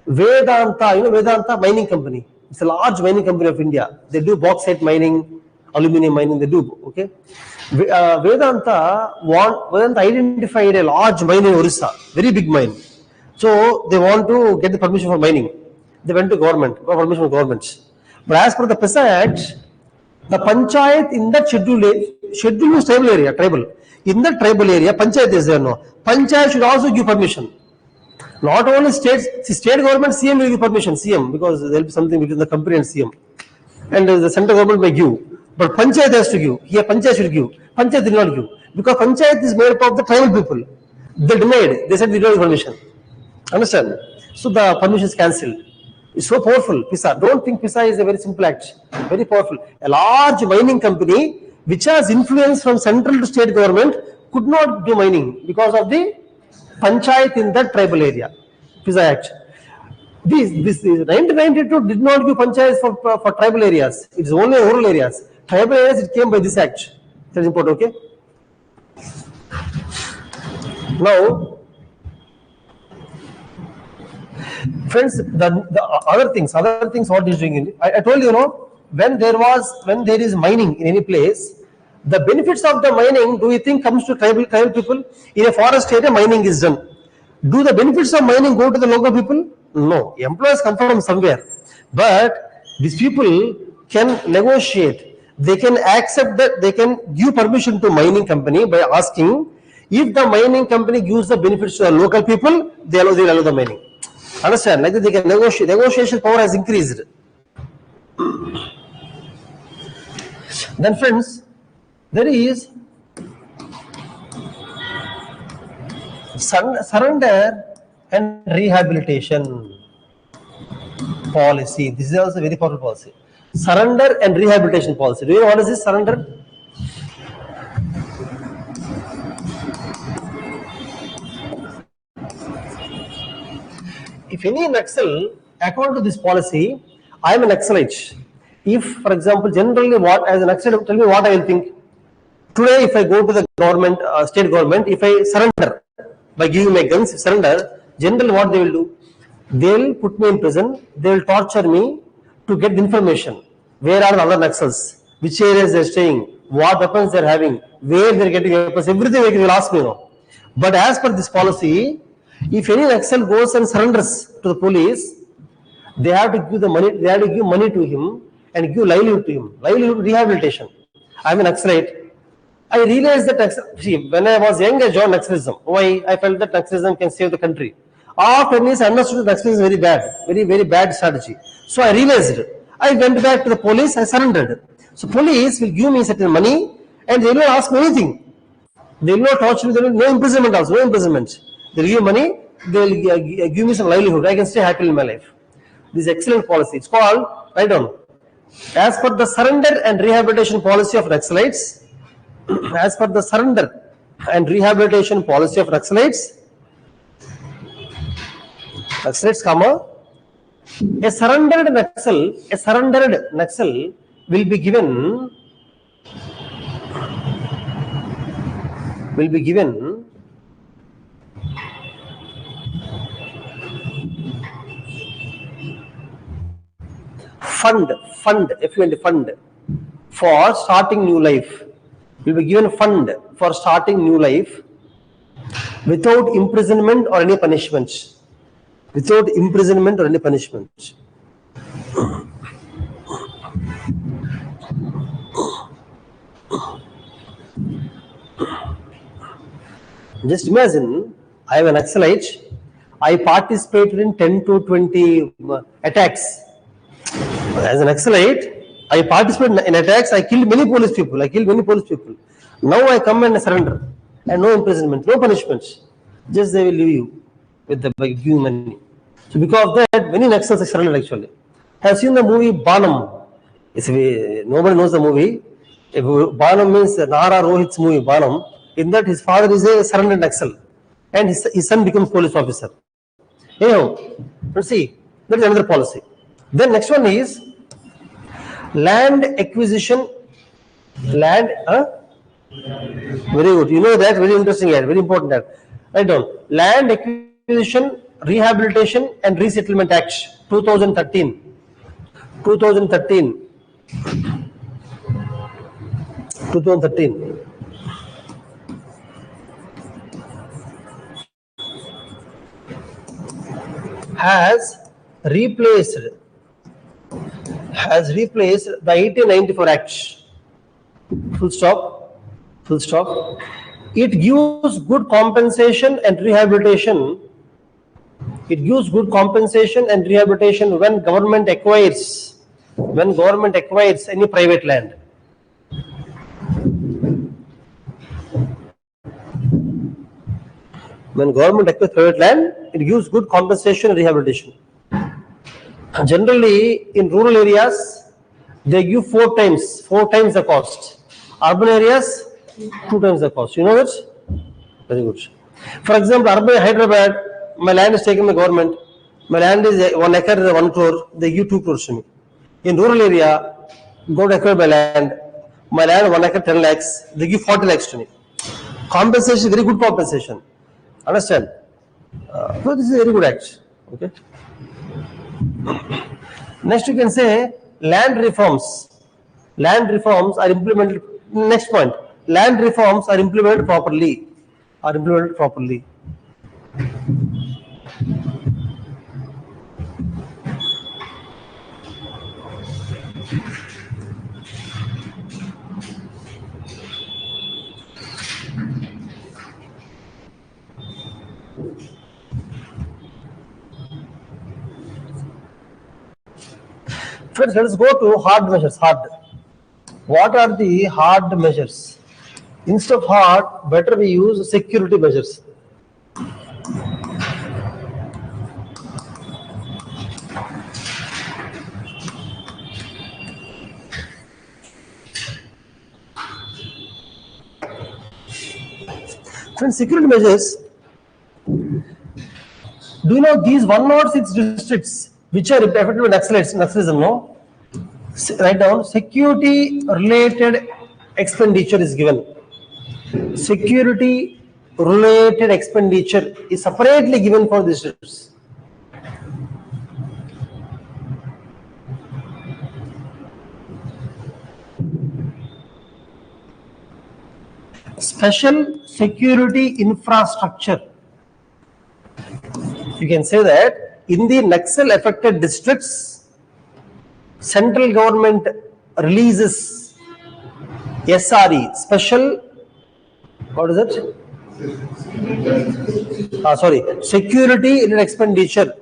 Vedanta, Vedanta mining company. It's a large mining company of India. They do bauxite mining, aluminum mining, they do, okay. Vedanta identified a large mine in Orissa, very big mine. So they want to get the permission for mining. They went to government, got permission from governments. But as per the PESA Act, the panchayat in that schedule is tribal area, tribal. In the tribal area, panchayat is there no. Panchayat should also give permission. Not only states, state government, CM will give permission, CM, because there will be something between the company and CM. And the central government may give. But panchayat has to give. Here panchayat should give. Panchayat did not give. Because panchayat is made up of the tribal people. They denied. They said we don't give permission. Understand? So the permission is cancelled. It's so powerful, PISA. Don't think PISA is a very simple act. Very powerful. A large mining company which has influence from central to state government could not do mining because of the panchayat in that tribal area. PISA Act. This 1992 did not give panchayats for tribal areas. It is only rural areas. Tribal areas, it came by this act. That is important, okay? Now, friends, the other things what is doing, I told you, when there is mining in any place, the benefits of the mining, do you think comes to tribal people? In a forest area, mining is done. Do the benefits of mining go to the local people? No. Employees come from somewhere. But these people can negotiate. They can accept that, they can give permission to mining company by asking, if the mining company gives the benefits to the local people, they allow the mining. Understand? Like that they can negotiate. Negotiation power has increased. Then friends, there is surrender and rehabilitation policy. This is also a very powerful policy. Surrender and rehabilitation policy. Do you know what is this surrender? If any Naxal, according to this policy, I am an Naxalite. If, for example, generally as an Naxalite, tell me what I will think. Today, if I go to the government, state government, if I surrender by giving my guns, surrender, generally what they will do? They will put me in prison, they will torture me to get the information. Where are the other Naxals? Which areas they are staying? What weapons they are having? Where they are getting weapons? Everything they will ask me now. But as per this policy, if any Naxal goes and surrenders to the police, they have to give the money. They have to give money to him and give livelihood to him. Livelihood rehabilitation. I am an Naxalite. I realized that when I was young, I joined Naxalism. Why? I felt that Naxalism can save the country. After 10 years, I understood that Naxalism is very bad, very bad strategy. So I realized. I went back to the police, I surrendered. So police will give me certain money and they will not ask me anything. They will not torture me, there will be no imprisonment also, no imprisonment. They will give money, they will give me some livelihood. I can stay happy in my life. This is excellent policy. It's called, write down, as per the surrender and rehabilitation policy of Naxalites, as per the surrender and rehabilitation policy of Naxalites, comma, a surrendered Naxal will be given fund, fund for starting new life. Will be given fund for starting new life without imprisonment or any punishment. Without imprisonment or any punishment. Just imagine, I am an Naxalite. I participated in 10 to 20 attacks. As an Naxalite, I participated in attacks. I killed many police people. Now I come and surrender, and no imprisonment, no punishment. Just they will leave you with the giving money. So because of that, many Naxals surrendered actually. Have seen the movie Banam? Nobody knows the movie. Banam means Nara Rohit's movie Banam. In that, his father is a surrendered Naxal, and his son becomes police officer. Anyhow, let's see. That is another policy. Then next one is land acquisition. Very good. You know that, very interesting here, very important that. Write down. Land Acquisition, Rehabilitation and Resettlement Act 2013. 2013. Has replaced the 1894 Act. Full stop. It gives good compensation and rehabilitation. When government acquires any private land. When government acquires private land, it gives good compensation and rehabilitation. Generally, in rural areas, they give 4 times the cost. Urban areas, 2 times the cost. You know that? Very good. For example, urban Hyderabad, my land is taken by government. My land is 1 acre, 1 crore. They give 2 crores to me. In rural area, go to acquire my land. My land 1 acre, 10 lakhs. They give 40 lakhs to me. Compensation, very good compensation. Understand? So this is a very good act. Okay. Next, you can say land reforms. Land reforms are implemented. Next point. Land reforms are implemented properly. Friends, let us go to hard measures. What are the hard measures? Instead of hard, better we use security measures. Friends, security measures. Do you know these 106 districts which are affected by Naxalism? No? Write down. Security related expenditure is given. Security related expenditure is separately given for these districts. Special security infrastructure. You can say that in the Naxal affected districts, central government releases SRE, special, what is it? Security related expenditure.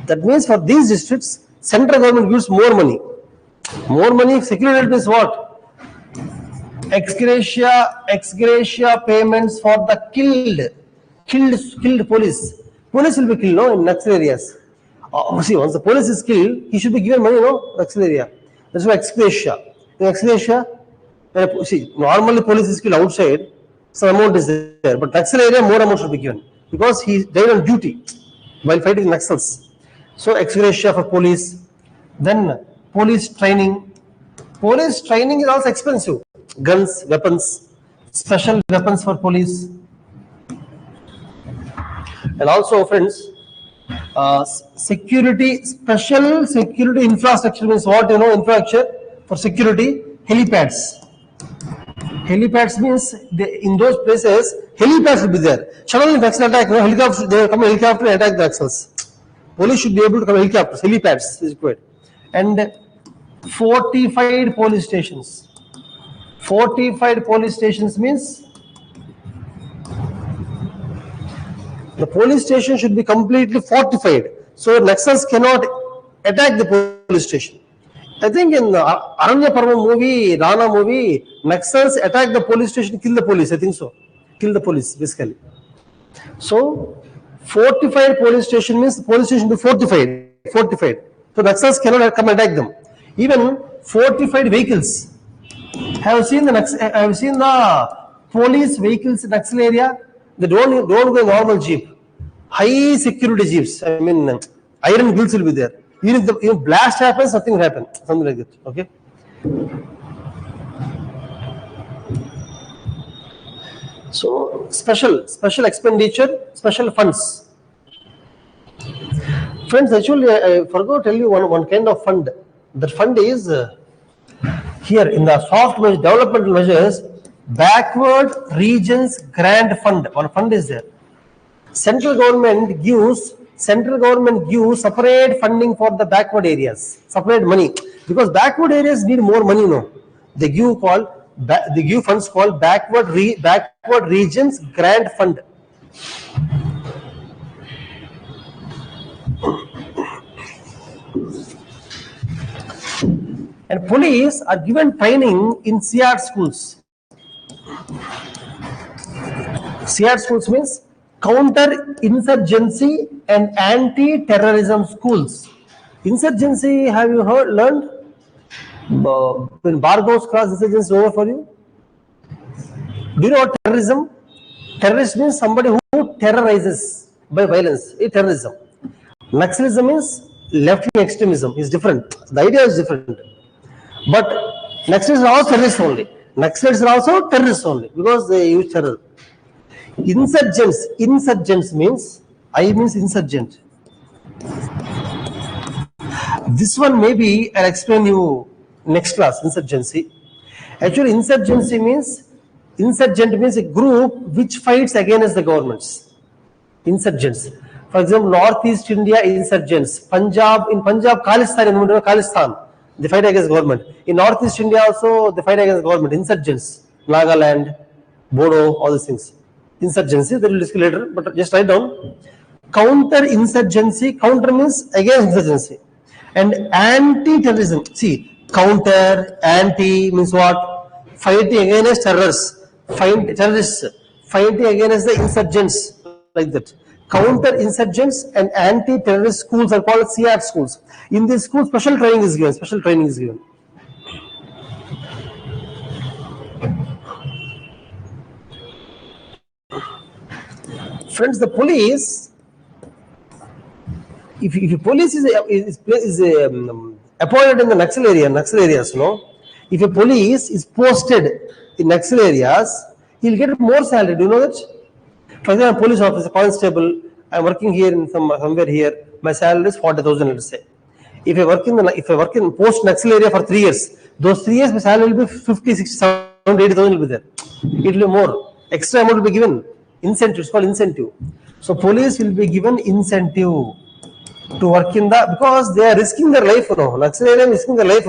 That means for these districts, central government gives more money. More money, security means what? Ex gratia payments for the killed police. Police will be killed, no, in Naxal areas. See, once the police is killed, he should be given money, no, Naxal area. That's why ex gratia. In ex gratia, see, normally police is killed outside, some amount is there, but Naxal area, more amount should be given because he died on duty while fighting Naxals. So ex gratia for police. Then police training. Police training is also expensive. Guns, weapons, special weapons for police. And also, friends, security, special security infrastructure means what? You know, infrastructure for security, helipads. Helipads means in those places, helipads will be there. Suddenly, Naxal attack, no, helicopter, they come helicopter and attack the Naxals. Police should be able to come helicopters, helipads is required. And fortified police stations. Fortified police stations means the police station should be completely fortified, so Naxals cannot attack the police station. I think in Aranya Parva movie, Rana movie, Naxals attack the police station, kill the police. I think so. Kill the police, basically. So, fortified police station means the police station be fortified. Fortified. So, Naxals cannot come attack them. Even fortified vehicles. I have seen the police vehicles in Naxal area. They don't go in normal jeep. High security jeeps. I mean, iron grills will be there. Even if blast happens, nothing will happen. Something like that. Okay. So special expenditure, special funds. Friends, actually, I forgot to tell you one kind of fund. That fund is here in the soft developmental measures, backward regions grant fund. One fund is there. Central government gives separate funding for the backward areas, separate money, because backward areas need more money. No, they give funds called backward regions grant fund. And police are given training in CR schools. CR schools means counter-insurgency and anti-terrorism schools. Insurgency, have you learned? When Bargos class, insurgency is over for you. Do you know what terrorism? Terrorist means somebody who terrorizes by violence. It's terrorism. Naxalism means left-wing extremism. Is different. The idea is different. But Naxalists are also terrorists only. Naxalists are also terrorists only because they use terror. Insurgents means, I means insurgent. This one maybe I'll explain you next class, insurgency. Actually, insurgent means a group which fights against the governments. Insurgents. For example, Northeast India insurgents. In Punjab, Khalistan, they fight against government. In Northeast India also, they fight against government. Insurgents. Nagaland, Bodo, all these things. Insurgency, that will discuss later, but just write down. Counter-insurgency, counter means against insurgency. And anti-terrorism. See, counter, anti means what? Fighting against terrorists. Fighting against the insurgents. Like that. Counter-insurgents and anti-terrorist schools are called CR schools. In these schools, special training is given. Friends, the police, if police is appointed in the Naxal areas, if a police is posted in Naxal areas, he'll get more salary. Do you know that? For example, police officer, constable, I'm working here in somewhere here, my salary is 40,000, let's say. If I work in post Naxal area for 3 years, those 3 years my salary will be 50, 60, 70, 80,000 will be there. It will be more. Extra amount will be given. Incentive, it's called incentive. So police will be given incentive to work in because they are risking their life, Naxal area is risking their life,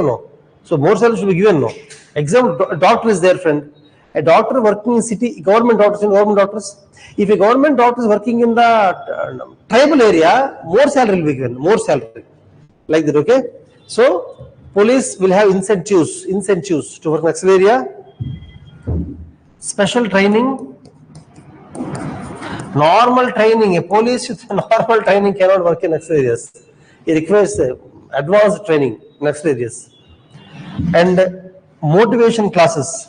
So more salary should be given, Example, doctor is there, friend. A doctor working in city, government doctors. If a government doctor is working in the tribal area, more salary will be given, more salary. Like that, okay? So, police will have incentives to work in Naxal area. Special training. Normal training, a police with normal training cannot work in Naxal areas. It requires advanced training in Naxal areas. And motivation classes.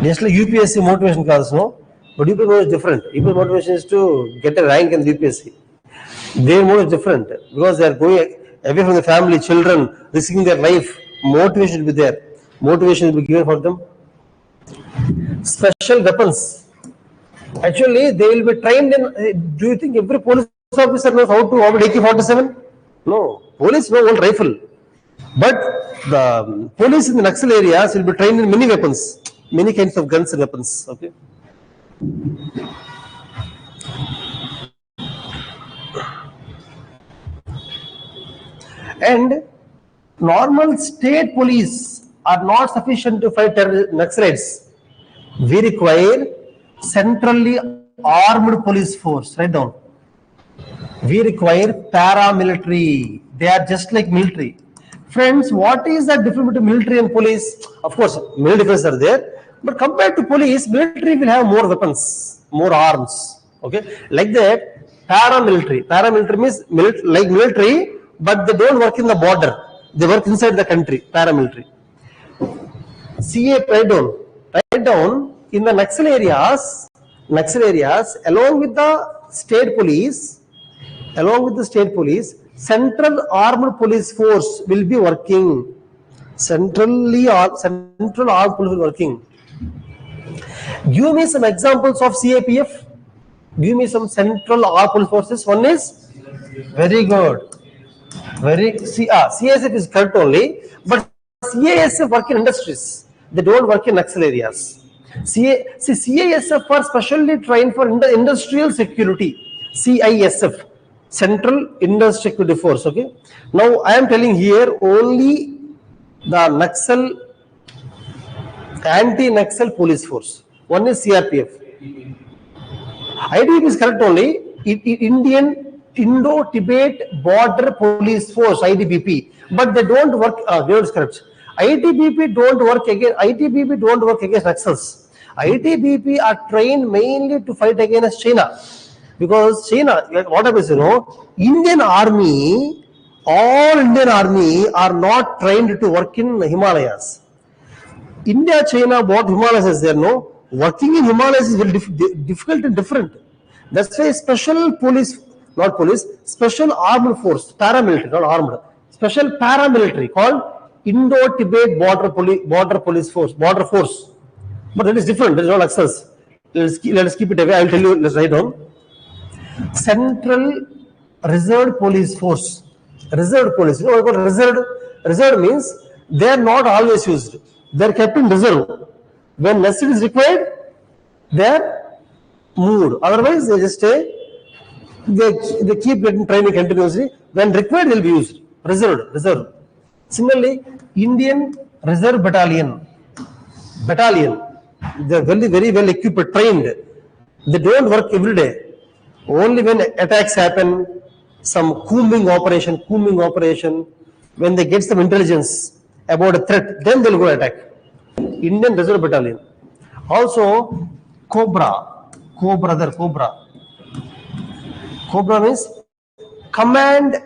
Just like UPSC motivation classes, no? But UPSC is different. UPSC motivation is to get a rank in the UPSC. Their motive is different because they are going away from the family, children, risking their life. Motivation will be there. Motivation will be given for them. Special weapons. Actually, they will be trained in. Do you think every police officer knows how to operate AK-47? No. Police know one rifle. But the police in the Naxal areas will be trained in many weapons, many kinds of guns and weapons. Okay. And normal state police are not sufficient to fight Naxalites. We require centrally armed police force. Write down. We require paramilitary. They are just like military. Friends, what is the difference between military and police? Of course, military differences are there. But compared to police, military will have more weapons, more arms. Okay, like that. Paramilitary. Paramilitary means like military, but they don't work in the border. They work inside the country. Paramilitary. CA, write down. Write down. In the Naxal areas, along with the state police, central armed police force will be working. Central armed police will be working. Give me some examples of CAPF. Give me some central armed police forces. One is very good. CASF is correct only, but CASF work in industries. They don't work in Naxal areas. CISF are specially trained for industrial security. CISF, Central Industrial Security Force. Okay. Now I am telling here only the Naxal, anti-Naxal police force. One is CRPF. ITBP is correct only. Indian Indo-Tibet Border Police Force, ITBP, but they don't work. They is correct. ITBP don't work against Naxals. ITBP are trained mainly to fight against China, because China, what happens, Indian Army, all Indian Army are not trained to work in Himalayas. India, China, both Himalayas is there, no? Working in Himalayas is very difficult and different. That's why special police, not police, special armed force, paramilitary, not armed, special paramilitary called Indo-Tibet Border Police Force, Border Force. But that is different. That is not Naxals. Let us keep it away. I will tell you. Let's write down. Central Reserve Police Force. Reserve Police. You know what reserve? Reserve means they are not always used. They are kept in reserve. When necessity is required, they are moved. Otherwise, they just stay. They keep getting training continuously. When required, they will be used. Reserve. Similarly, Indian Reserve Battalion. They are very well equipped, trained. They don't work every day. Only when attacks happen, some combing operation, when they get some intelligence about a threat, then they will go attack. Indian Reserve Battalion. Also, Cobra means Command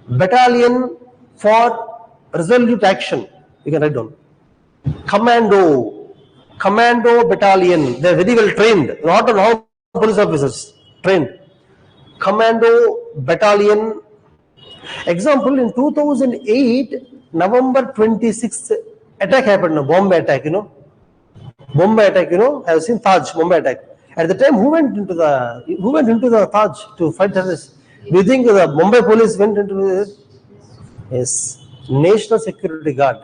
Battalion for Resolute Action. You can write down. Commando Battalion. They are very well trained. Not all police officers trained. Commando Battalion. Example, in 2008, November 26th, attack happened. Bombay attack, Bombay attack, I have seen Taj, Bombay attack. At the time, who went into the Taj to fight terrorists? Do you think the Mumbai police went into it? Yes. National Security Guard.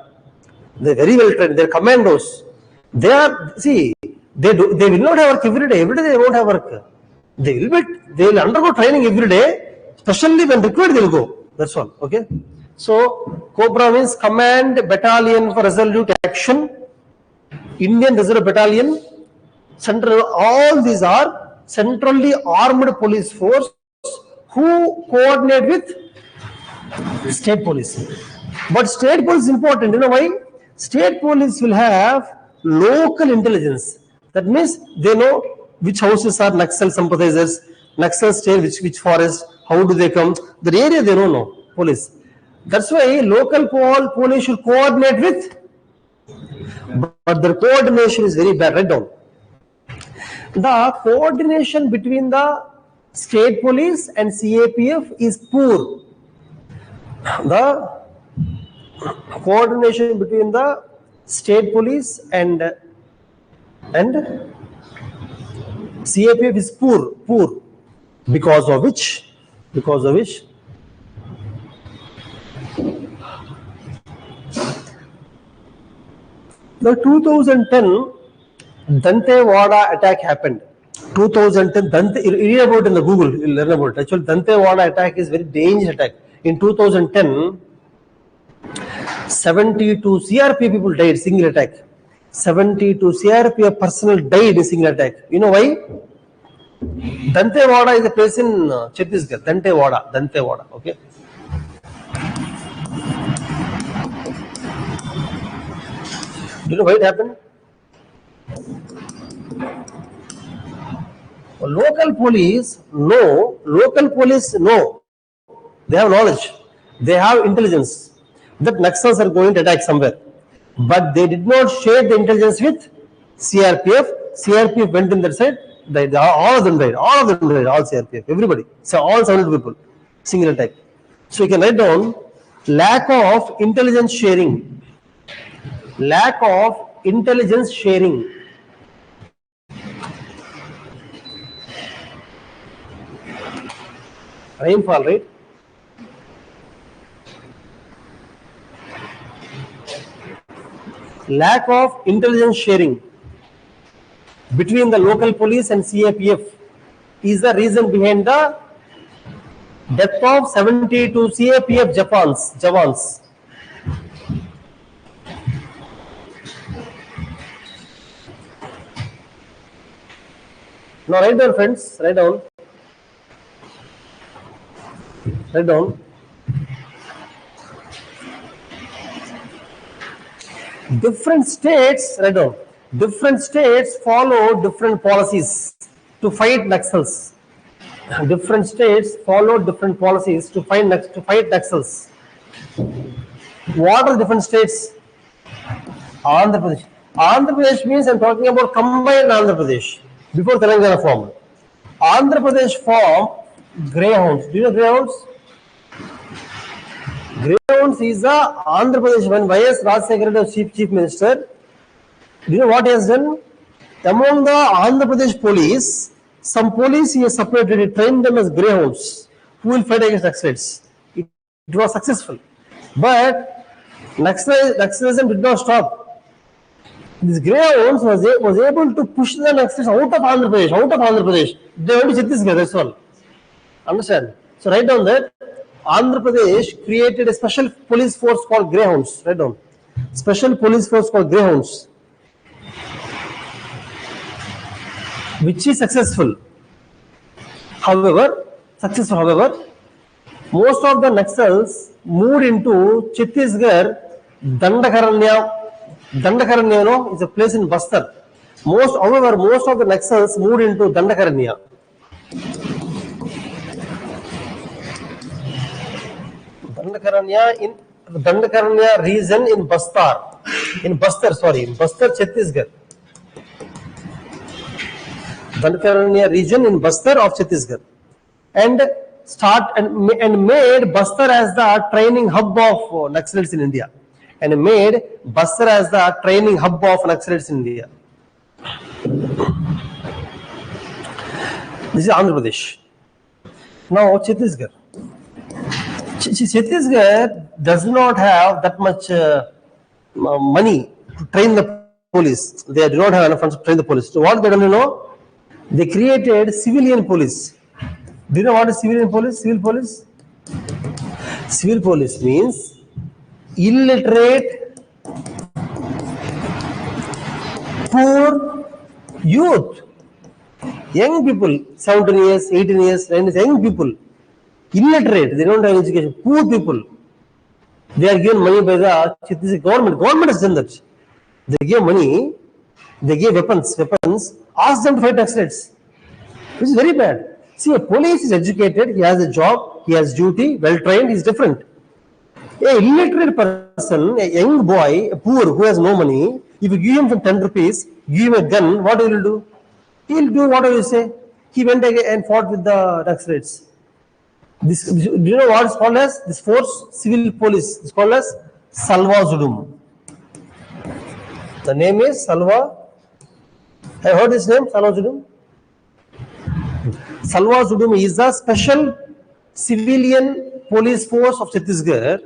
They are very well trained. They are commandos. They will not have work every day. Every day they won't have work. They will undergo training every day. Especially when required, they will go. That's all. Okay. So, Cobra means Command Battalion for Resolute Action. Indian Reserve Battalion, Central, all these are centrally armed police force who coordinate with state police. But state police is important. You know why? State police will have local intelligence. That means they know which houses are Naxal sympathizers, Naxal stay which forest, how do they come. The area they don't know, police. That's why local police should coordinate with, but their coordination is very bad. Write down. The coordination between the state police and CAPF is poor. The coordination between the state police and CAPF is poor. Because of which the 2010 Dantewada attack happened. 2010 read about in the Google, you'll learn about it. Actually, Dantewada attack is very dangerous attack. In 2010, 72 CRP people died single attack. 72 CRP personnel died in single attack. You know why? Dantewada is a place in Chhattisgarh. Dantewada. Okay. Do you know why it happened? Local police know. They have knowledge. They have intelligence that Naxals are going to attack somewhere. But they did not share the intelligence with CRPF. CRPF went in that side. All of them died. All CRPF. Everybody. So all 700 people. Single attack. So you can write down lack of intelligence sharing. Lack of intelligence sharing. Rainfall, right? Lack of intelligence sharing between the local police and CAPF is the reason behind the death of 72 CAPF Javans. Now write down, friends. Write down. Different states follow different policies to fight Naxals. Different states follow different policies to fight Naxals. What are different states? Andhra Pradesh. Andhra Pradesh means I'm talking about combined Andhra Pradesh. Before Telangana formed. Andhra Pradesh formed Greyhounds. Do you know Greyhounds? Greyhounds is the Andhra Pradesh when YS Rajshekhar was Chief Minister. Do you know what he has done? Among the Andhra Pradesh police, some police he has separated, he trained them as Greyhounds who will fight against Naxalites. It was successful. But Naxalism did not stop. This Greyhounds was able to push the Naxalites out of Andhra Pradesh. They went to Chhattisgarh, that's all. Understand? So write down that Andhra Pradesh created a special police force called Greyhounds. Write down. Special police force called Greyhounds, which is successful. However, most of the Naxals moved into Chhattisgarh, Dandakaranya, is a place in Bastar. Most of the Naxals moved into Dandakaranya. Dandakaranya region in Bastar, Chhattisgarh. Dandakaranya region in Bastar of Chhattisgarh, and made Bastar as the training hub of Naxalites in India. This is Andhra Pradesh. Now Chhattisgarh. Chhattisgarh does not have that much money to train the police. They do not have enough funds to train the police. So what they don't know? They created civilian police. Do you know what is civilian police? Civil police means illiterate poor youth, young people, 17 years, 18 years, 19 years, young people, illiterate, they don't have education, poor people. They are given money by the Chhattisgarh government. Government has done that. They give money, they give weapons, ask them to fight Naxalites, which is very bad. See, a police is educated, he has a job, he has duty, well trained, he is different. A illiterate person, a young boy, a poor who has no money, if you give him some 10 rupees, give him a gun, what he will do? He will do whatever you say. He went and fought with the Naxalites. This, do you know what is called as? This force, civil police, is called as Salva Zudum. The name is Salva. Have you heard this name, Salva Zudum? Salva Zudum is the special civilian police force of Chhattisgarh.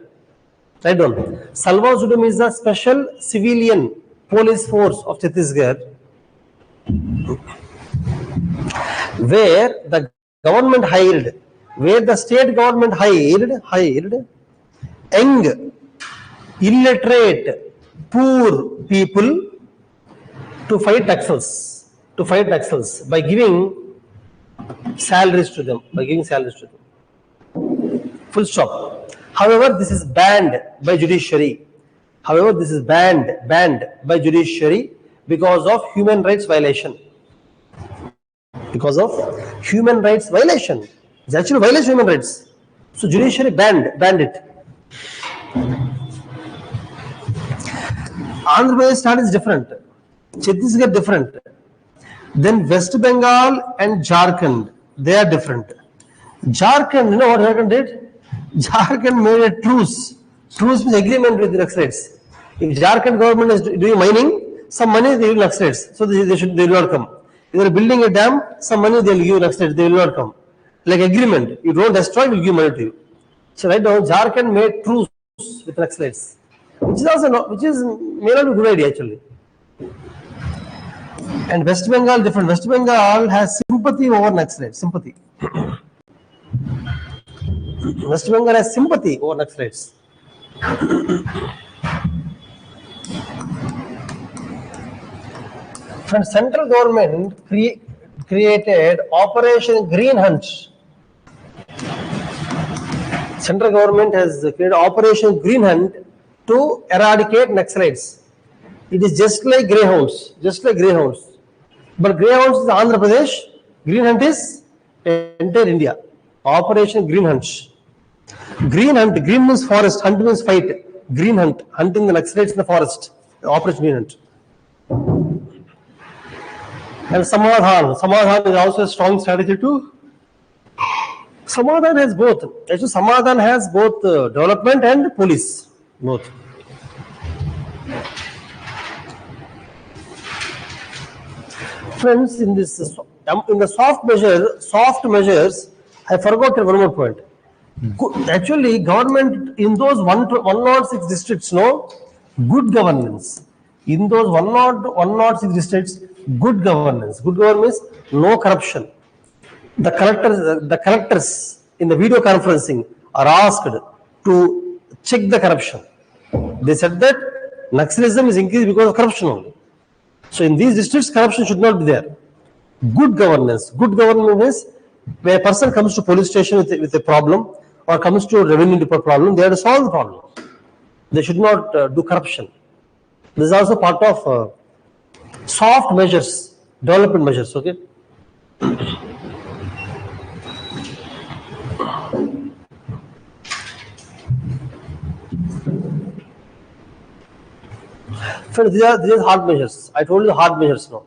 Write down. Salva Zudum is the special civilian police force of Chhattisgarh, where the government hired, where the state government hired young, illiterate, poor people to fight Naxals by giving salaries to them, Full stop. However, this is banned by judiciary. Because of human rights violation. It's actually violation of human rights. So judiciary banned it. Andhra Pradesh state is different. Chhattisgarh different. Then West Bengal and Jharkhand, they are different. Jharkhand, you know what Jharkhand did? Jharkhand made a truce. Truce means agreement with the Naxalites. If Jharkhand government is doing mining, some money they will Naxalites, so they will not come. If they are building a dam, some money they will give Naxalites, they will not come. Like agreement, you don't destroy, we'll give money to you. So right now, Jharkhand made truce with Naxalites, which may not be a good idea actually. And West Bengal different. West Bengal has sympathy over Naxalites. Sympathy. West Bengal has sympathy over Naxalites. Friends, central government created Operation Green Hunt. Central government has created Operation Green Hunt to eradicate Naxalites. It is just like greyhounds. But greyhounds is Andhra Pradesh. Green Hunt is entire India. Operation Green Hunt. Green means forest, hunt means fight. Green Hunt, hunting the Naxalites in the forest. Operation Green Hunt. And Samadhan is also a strong strategy too. Samadhan has both. Actually, Samadhan has both development and police. Both. Friends, in the soft measures, I forgot one more point. Actually, government in those 106 districts, good governance. In those 106 districts, good governance. Good governance, no corruption. The collectors in the video conferencing are asked to check the corruption. They said that Naxalism is increased because of corruption only. So in these districts, corruption should not be there. Good governance. Good governance is when a person comes to police station with a problem or comes to a revenue depot problem, they have to solve the problem. They should not do corruption. This is also part of soft measures, development measures. Okay. Friends, these are hard measures. I told you the hard measures now.